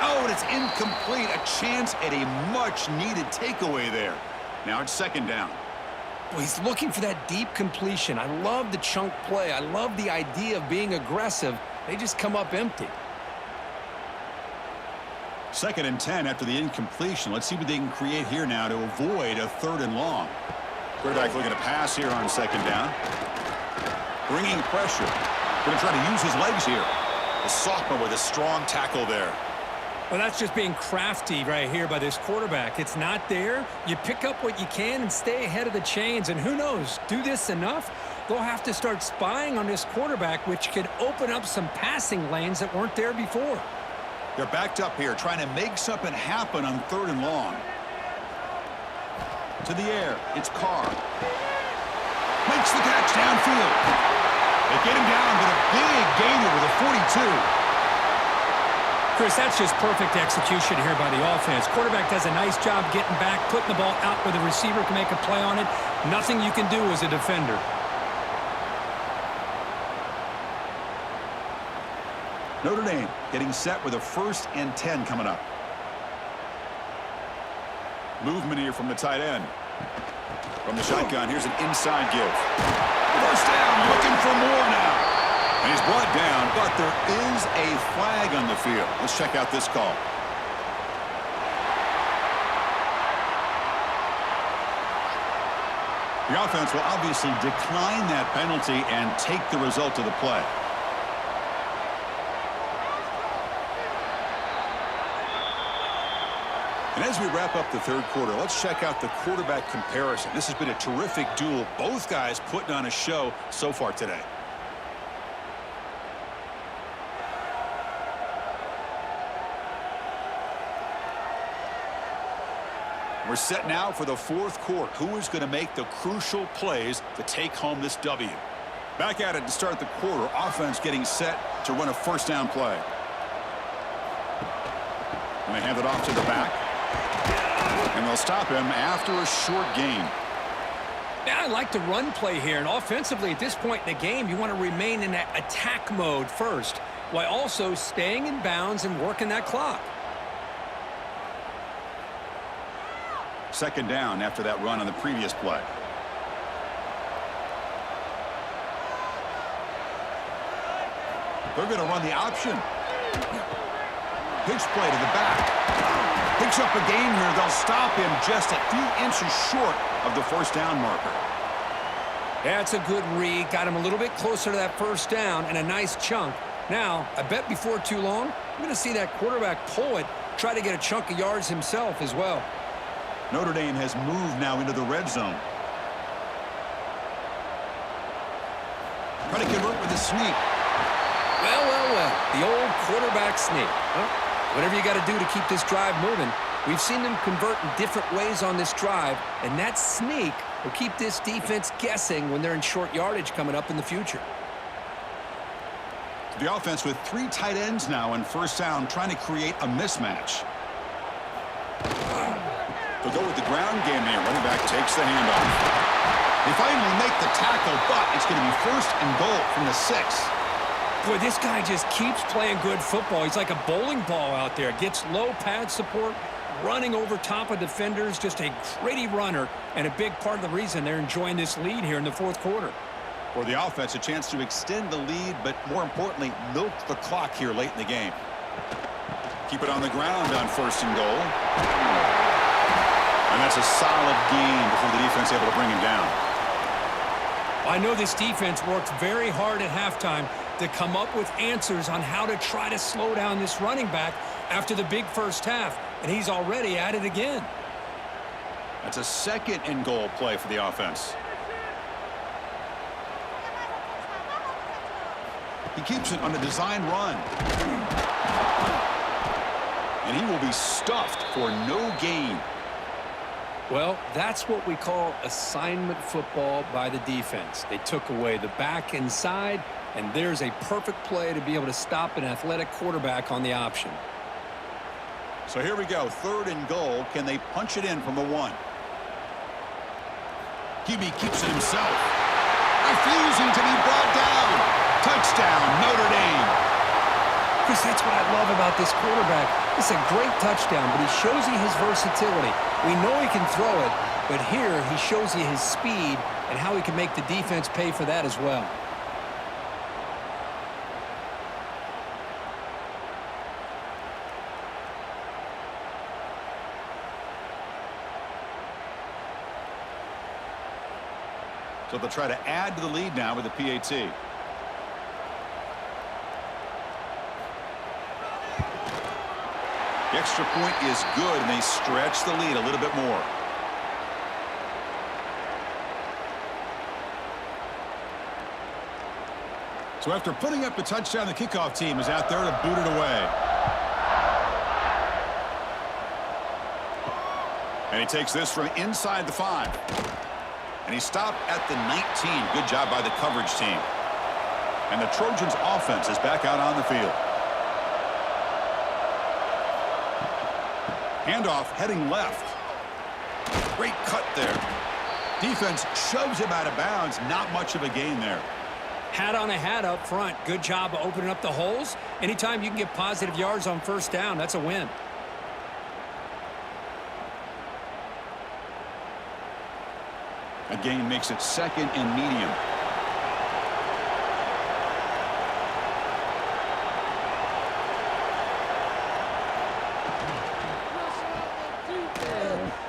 Oh, and it's incomplete. A chance at a much-needed takeaway there. Now it's second down. Well, he's looking for that deep completion. I love the chunk play. I love the idea of being aggressive. They just come up empty. Second and 10 after the incompletion. Let's see what they can create here now to avoid a third and long. Quarterback looking to pass here on second down. Bringing pressure. Going to try to use his legs here. The sophomore with a strong tackle there. Well, that's just being crafty right here by this quarterback. It's not there. You pick up what you can and stay ahead of the chains. And who knows, do this enough, they'll have to start spying on this quarterback, which could open up some passing lanes that weren't there before. They're backed up here, trying to make something happen on third and long. To the air, it's Carr. Makes the catch downfield. They get him down, but a big gain over the 42. Chris, that's just perfect execution here by the offense. Quarterback does a nice job getting back, putting the ball out where the receiver can make a play on it. Nothing you can do as a defender. Notre Dame getting set with a 1st and 10 coming up. Movement here from the tight end. From the shotgun, here's an inside give. First down, looking for more now. And he's brought down, but there is a flag on the field. Let's check out this call. The offense will obviously decline that penalty and take the result of the play. And as we wrap up the third quarter, let's check out the quarterback comparison. This has been a terrific duel. Both guys putting on a show so far today. We're set now for the fourth quarter. Who is going to make the crucial plays to take home this W? Back at it to start the quarter. Offense getting set to run a first down play. And they hand it off to the back. And they'll stop him after a short gain. Yeah, I like the run play here. And offensively, at this point in the game, you want to remain in that attack mode first, while also staying in bounds and working that clock. Second down after that run on the previous play. They're going to run the option. Pitch play to the back. Picks up a gain here. They'll stop him just a few inches short of the first down marker. That's a good read. Got him a little bit closer to that first down and a nice chunk. Now, I bet before too long, we're going to see that quarterback pull it, try to get a chunk of yards himself as well. Notre Dame has moved now into the red zone. Trying to convert with a sneak. Well. The old quarterback sneak. Well, whatever you got to do to keep this drive moving. We've seen them convert in different ways on this drive, and that sneak will keep this defense guessing when they're in short yardage coming up in the future. The offense with 3 tight ends now in first down, trying to create a mismatch. They'll go with the ground game here. Running back takes the handoff. They finally make the tackle, but it's going to be first and goal from the 6. Boy, this guy just keeps playing good football. He's like a bowling ball out there. Gets low pad support, running over top of defenders. Just a gritty runner, and a big part of the reason they're enjoying this lead here in the fourth quarter. For the offense, a chance to extend the lead, but more importantly, milk the clock here late in the game. Keep it on the ground on first and goal. And that's a solid gain before the defense able to bring him down. I know this defense worked very hard at halftime to come up with answers on how to try to slow down this running back after the big first half, and he's already at it again. That's a second and goal play for the offense. He keeps it on a design run. And he will be stuffed for no gain. Well, that's what we call assignment football by the defense. They took away the back inside, and there's a perfect play to be able to stop an athletic quarterback on the option. So here we go, third and goal. Can they punch it in from the 1? QB keeps it himself. Refusing to be brought down. Touchdown, Notre Dame. Chris, That's what I love about this quarterback. It's a great touchdown, but he shows you his versatility. We know he can throw it, but here he shows you his speed and how he can make the defense pay for that as well. So they'll try to add to the lead now with the PAT. The extra point is good, and they stretch the lead a little bit more. So after putting up a touchdown, the kickoff team is out there to boot it away. And he takes this from inside the 5. And he stopped at the 19. Good job by the coverage team. And the Trojans offense is back out on the field. Handoff heading left. Great cut there. Defense shoves him out of bounds. Not much of a gain there. Hat on a hat up front. Good job of opening up the holes. Anytime you can get positive yards on first down, that's a win. A gain makes it 2nd and medium.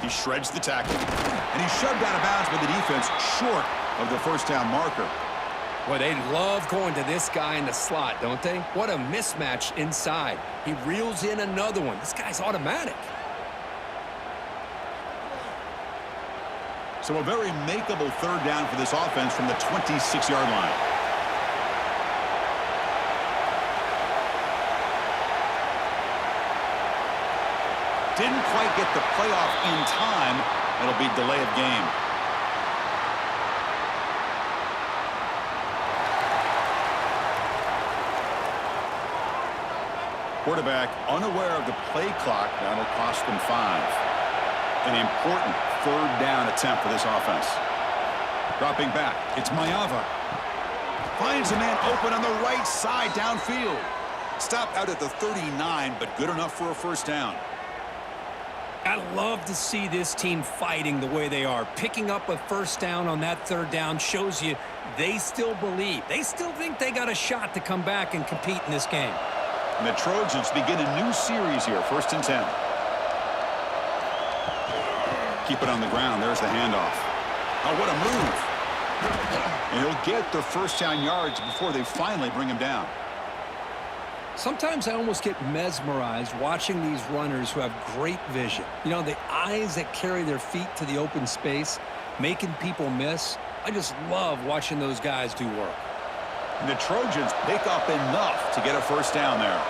He shreds the tackle. And he's shoved out of bounds by the defense short of the first down marker. Boy, they love going to this guy in the slot, don't they? What a mismatch inside. He reels in another one. This guy's automatic. So a very makeable 3rd down for this offense from the 26-yard line. Didn't quite get the playoff in time. It'll be delay of game. Quarterback unaware of the play clock. That'll cost them 5. An important 3rd down attempt for this offense. Dropping back, it's Mayava. Finds a man open on the right side downfield. Stopped out at the 39, but good enough for a first down. I love to see this team fighting the way they are. Picking up a first down on that 3rd down shows you they still believe. They still think they got a shot to come back and compete in this game. And the Trojans begin a new series here, 1st and 10. Keep it on the ground. There's the handoff. Oh, what a move. And he'll get the first down yards before they finally bring him down. Sometimes I almost get mesmerized watching these runners who have great vision. You know, the eyes that carry their feet to the open space, making people miss. I just love watching those guys do work. And the Trojans pick up enough to get a first down there.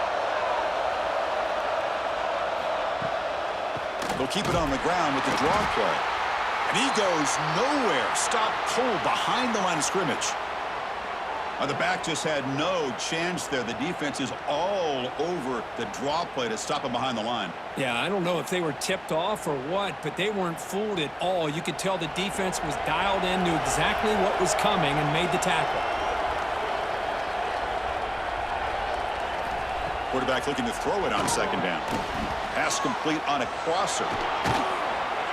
They'll keep it on the ground with the draw play. And he goes nowhere. Stopped cold behind the line of scrimmage. The back just had no chance there. The defense is all over the draw play to stop him behind the line. Yeah, I don't know if they were tipped off or what, but they weren't fooled at all. You could tell the defense was dialed in, knew exactly what was coming, and made the tackle. Quarterback looking to throw it on 2nd down. Pass complete on a crosser.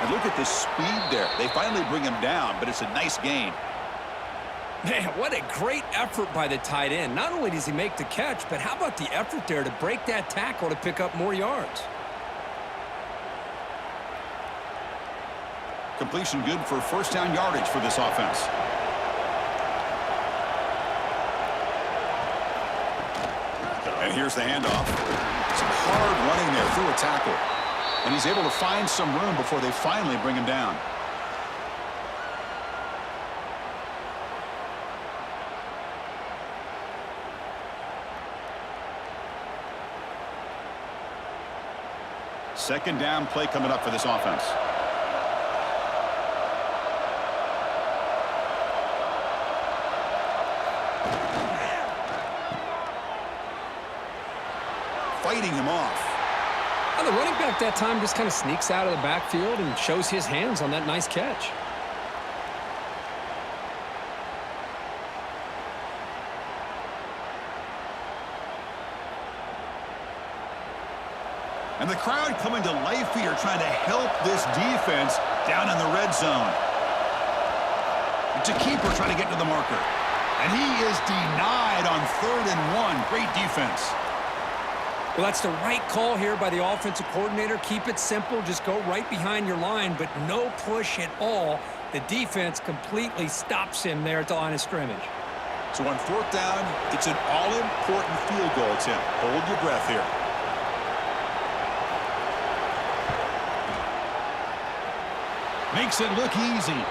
And look at the speed there. They finally bring him down, but it's a nice gain. Man, what a great effort by the tight end. Not only does he make the catch, but how about the effort there to break that tackle to pick up more yards? Completion good for first down yardage for this offense. And here's the handoff. Some hard running there through a tackle. And he's able to find some room before they finally bring him down. Second down play coming up for this offense. Fighting him off. Well, the running back that time just kind of sneaks out of the backfield and shows his hands on that nice catch. And the crowd coming to life here, trying to help this defense down in the red zone. It's a keeper trying to get to the marker. And he is denied on 3rd and 1. Great defense. Well, that's the right call here by the offensive coordinator. Keep it simple. Just go right behind your line, but no push at all. The defense completely stops him there at the line of scrimmage. So on 4th down, it's an all-important field goal attempt. Hold your breath here. Makes it look easy.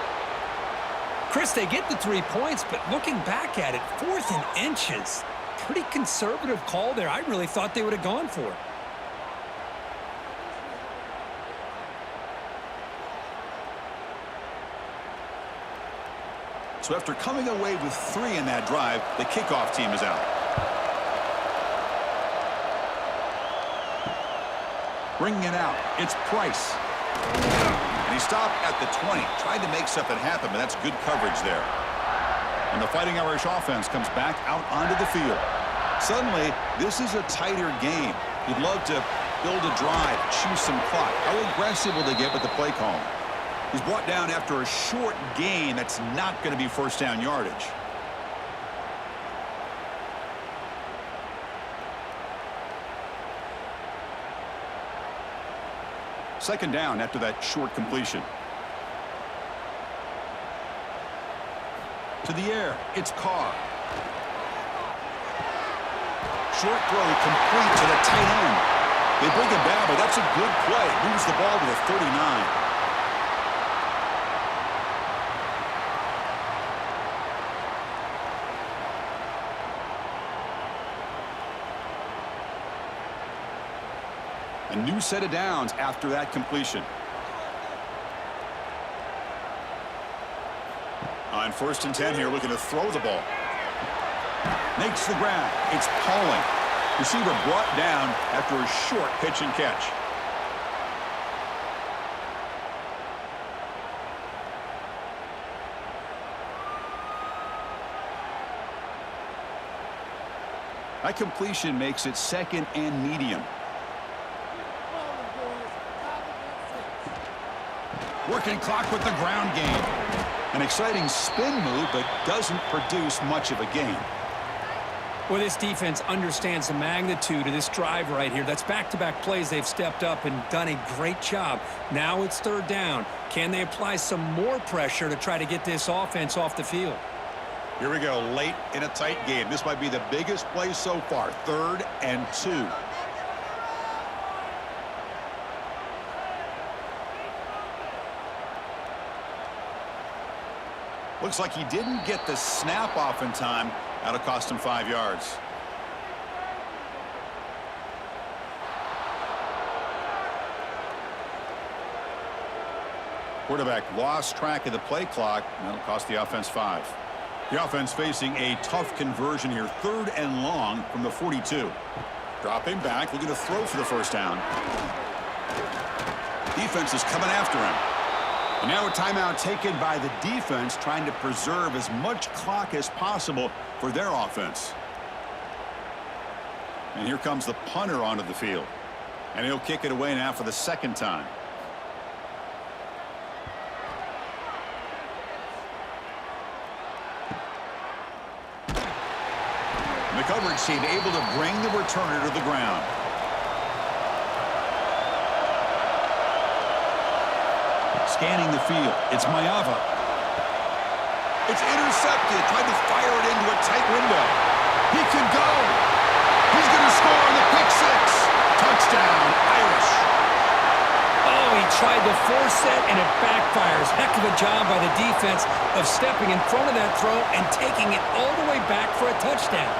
Chris, they get the 3 points, but looking back at it, 4th and inches. Pretty conservative call there. I really thought they would have gone for it. So after coming away with 3 in that drive, the kickoff team is out. Bringing it out, it's Price. And he stopped at the 20, tried to make something happen, but that's good coverage there. And the Fighting Irish offense comes back out onto the field. Suddenly, this is a tighter game. You'd love to build a drive, choose some clock. How aggressive will they get with the play call? He's brought down after a short gain that's not going to be 1st down yardage. Second down after that short completion. To the air, it's Carr. Short throw complete to the tight end. They bring him down, but that's a good play. Moves the ball to the 39. A new set of downs after that completion. On 1st and 10 here, looking to throw the ball. Makes the grab. It's Pauling. Receiver brought down after a short pitch and catch. That completion makes it 2nd and medium. Working clock with the ground game. An exciting spin move, but doesn't produce much of a gain. Well, this defense understands the magnitude of this drive right here. That's back-to-back plays. They've stepped up and done a great job. Now it's 3rd down. Can they apply some more pressure to try to get this offense off the field? Here we go, late in a tight game. This might be the biggest play so far. 3rd and 2. Looks like he didn't get the snap off in time. That'll cost him 5 yards. Quarterback lost track of the play clock. That'll cost the offense 5. The offense facing a tough conversion here. 3rd and long from the 42. Dropping back, looking to throw for the 1st down. Defense is coming after him. And now a timeout taken by the defense, trying to preserve as much clock as possible for their offense. And here comes the punter onto the field. And he'll kick it away now for the 2nd time. And the coverage team able to bring the returner to the ground. Scanning the field. It's Mayava. It's intercepted. Tried to fire it into a tight window. He could go. He's going to score on the pick 6. Touchdown, Irish. Oh, he tried to force it, and it backfires. Heck of a job by the defense of stepping in front of that throw and taking it all the way back for a touchdown.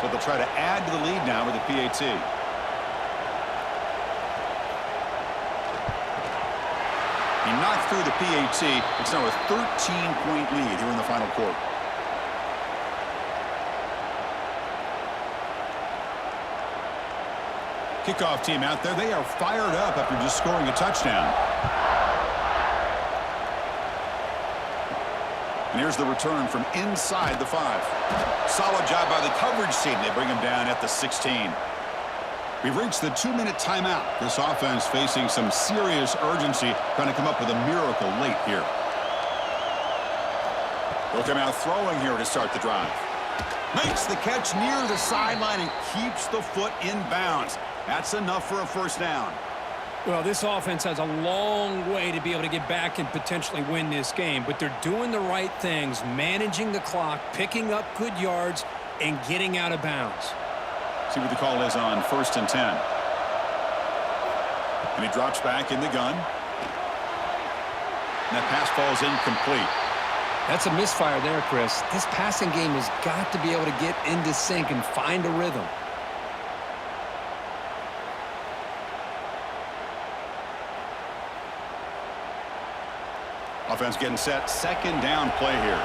So they'll try to add to the lead now with the PAT. He knocked through the PAT. It's now a 13-point lead here in the final quarter. Kickoff team out there, they are fired up after just scoring a touchdown. And here's the return from inside the 5. Solid job by the coverage team. They bring him down at the 16. We've reached the 2-minute timeout. This offense facing some serious urgency, trying to come up with a miracle late here. He'll come out throwing here to start the drive. Makes the catch near the sideline and keeps the foot in bounds. That's enough for a first down. Well, this offense has a long way to be able to get back and potentially win this game, but they're doing the right things, managing the clock, picking up good yards, and getting out of bounds. See what the call is on 1st and 10. And he drops back in the gun. And that pass falls incomplete. That's a misfire there, Chris. This passing game has got to be able to get into sync and find a rhythm. Offense getting set. Second down play here.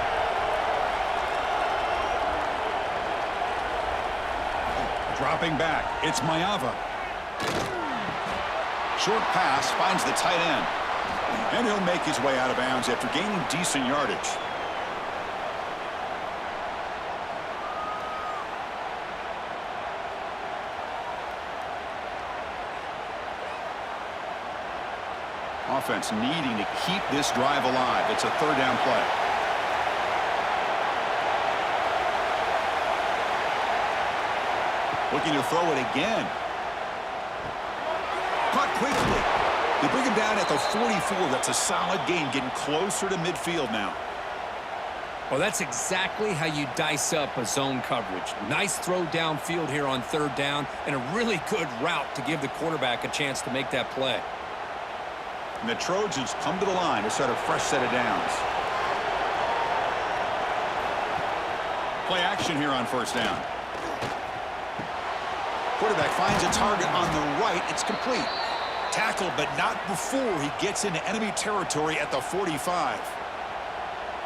Dropping back. It's Mayava. Short pass finds the tight end. And he'll make his way out of bounds after gaining decent yardage. Offense needing to keep this drive alive. It's a 3rd down play. Looking to throw it again. Caught quickly. They bring him down at the 44. That's a solid gain, getting closer to midfield now. Well, that's exactly how you dice up a zone coverage. Nice throw downfield here on 3rd down, and a really good route to give the quarterback a chance to make that play. And the Trojans come to the line to start a fresh set of downs. Play action here on 1st down. Quarterback finds a target on the right. It's complete. Tackle, but not before he gets into enemy territory at the 45.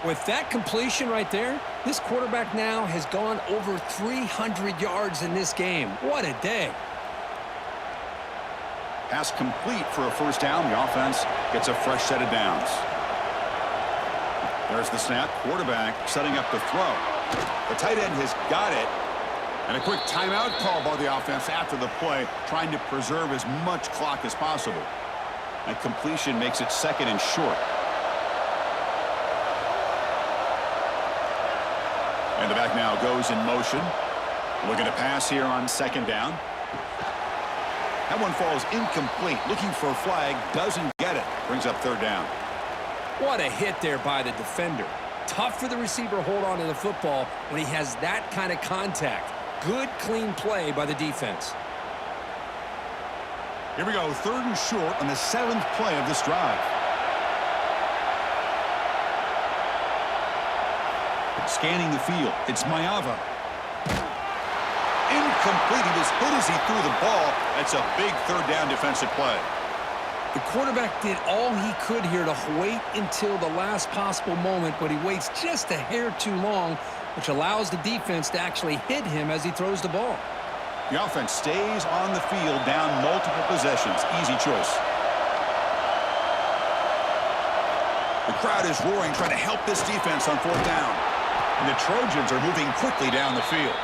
With that completion right there, this quarterback now has gone over 300 yards in this game. What a day. Pass complete for a first down. The offense gets a fresh set of downs. There's the snap. Quarterback setting up the throw. The tight end has got it. And a quick timeout call by the offense after the play, trying to preserve as much clock as possible. And completion makes it 2nd and short. And the back now goes in motion. Looking to pass here on 2nd down. That one falls incomplete. Looking for a flag. Doesn't get it. Brings up 3rd down. What a hit there by the defender. Tough for the receiver to hold on to the football when he has that kind of contact. Good, clean play by the defense. Here we go. 3rd and short on the 7th play of this drive. Scanning the field. It's Mayava. Incomplete. He was hit as he threw the ball. That's a big 3rd down defensive play. The quarterback did all he could here to wait until the last possible moment, but he waits just a hair too long, which allows the defense to actually hit him as he throws the ball. The offense stays on the field down multiple possessions. Easy choice. The crowd is roaring, trying to help this defense on 4th down. And the Trojans are moving quickly down the field.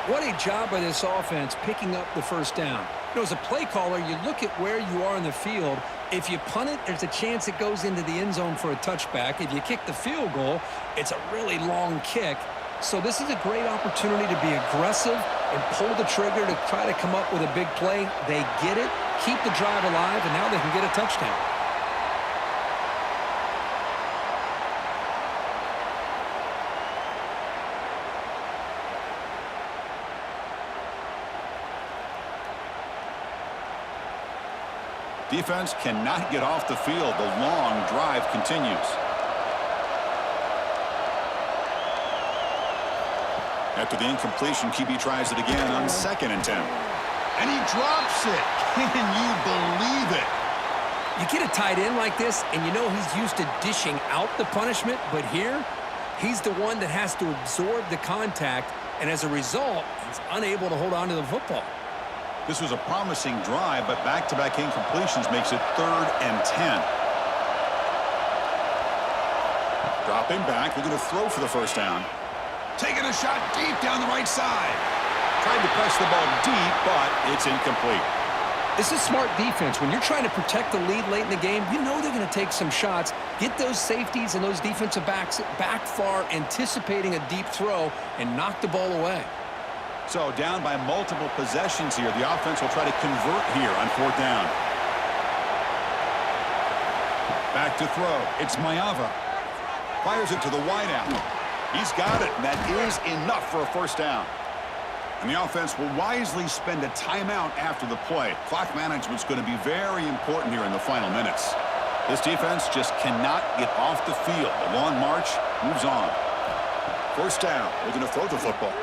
What a job by this offense picking up the first down. You know, as a play caller, you look at where you are in the field. If you punt it, there's a chance it goes into the end zone for a touchback. If you kick the field goal, it's a really long kick. So this is a great opportunity to be aggressive and pull the trigger to try to come up with a big play. They get it, keep the drive alive, and now they can get a touchdown. Defense cannot get off the field. The long drive continues. After the incompletion, QB tries it again on 2nd and 10. And he drops it. Can you believe it? You get a tight end like this, and you know he's used to dishing out the punishment, but here, he's the one that has to absorb the contact, and as a result, he's unable to hold on to the football. This was a promising drive, but back-to-back incompletions makes it 3rd and 10. Dropping back, they're going to throw for the first down. Taking a shot deep down the right side. Tried to press the ball deep, but it's incomplete. This is smart defense. When you're trying to protect the lead late in the game, you know they're going to take some shots, get those safeties and those defensive backs back far, anticipating a deep throw, and knock the ball away. So down by multiple possessions here. The offense will try to convert here on 4th down. Back to throw. It's Mayava. Fires it to the wideout. He's got it, and that is enough for a first down. And the offense will wisely spend a timeout after the play. Clock management's going to be very important here in the final minutes. This defense just cannot get off the field. The long march moves on. First down. They're going to throw the football.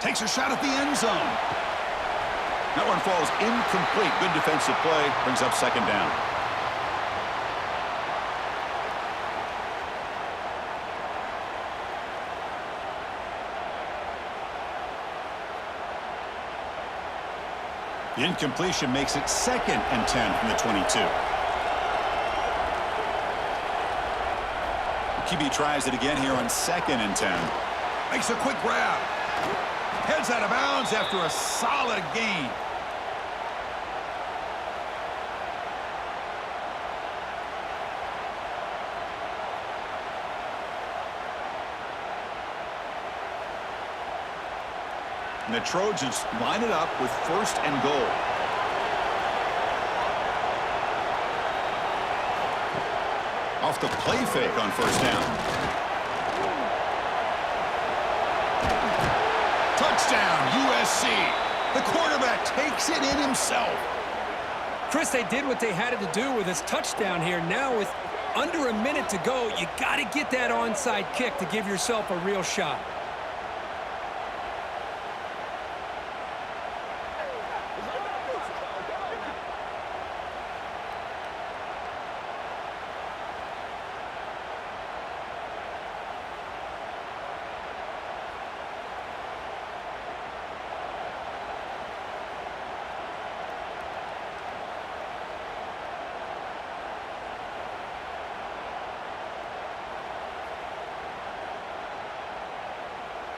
Takes a shot at the end zone. That one falls incomplete. Good defensive play. Brings up 2nd down. The incompletion makes it 2nd and 10 from the 22. QB tries it again here on 2nd and 10. Makes a quick grab. Heads out of bounds after a solid gain. And the Trojans line it up with 1st and goal. Off the play fake on 1st down. Touchdown, USC. The quarterback takes it in himself. Chris, they did what they had to do with this touchdown here. Now with under a minute to go, you got to get that onside kick to give yourself a real shot.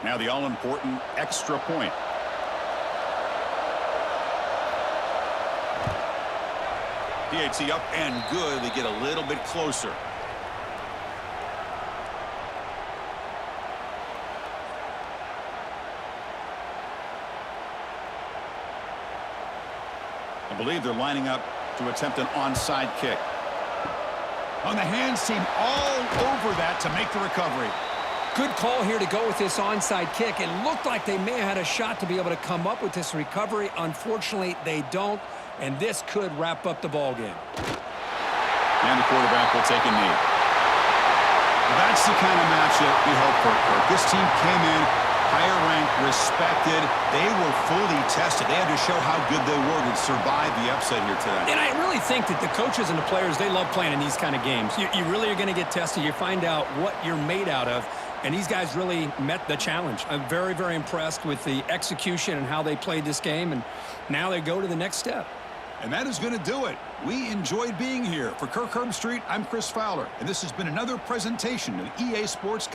Now the all-important extra point. PAT up and good. They get a little bit closer. I believe they're lining up to attempt an onside kick. On the hands team all over that to make the recovery. Good call here to go with this onside kick. It looked like they may have had a shot to be able to come up with this recovery. Unfortunately, they don't, and this could wrap up the ball game. And the quarterback will take a knee. That's the kind of matchup we hope for, Kirk. This team came in higher ranked, respected. They were fully tested. They had to show how good they were to survive the upset here today. And I really think that the coaches and the players, they love playing in these kind of games. You really are going to get tested. You find out what you're made out of. And these guys really met the challenge. I'm very, very impressed with the execution and how they played this game. And now they go to the next step. And that is going to do it. We enjoyed being here. For Kirk Herbstreit, I'm Chris Fowler. And this has been another presentation of EA Sports.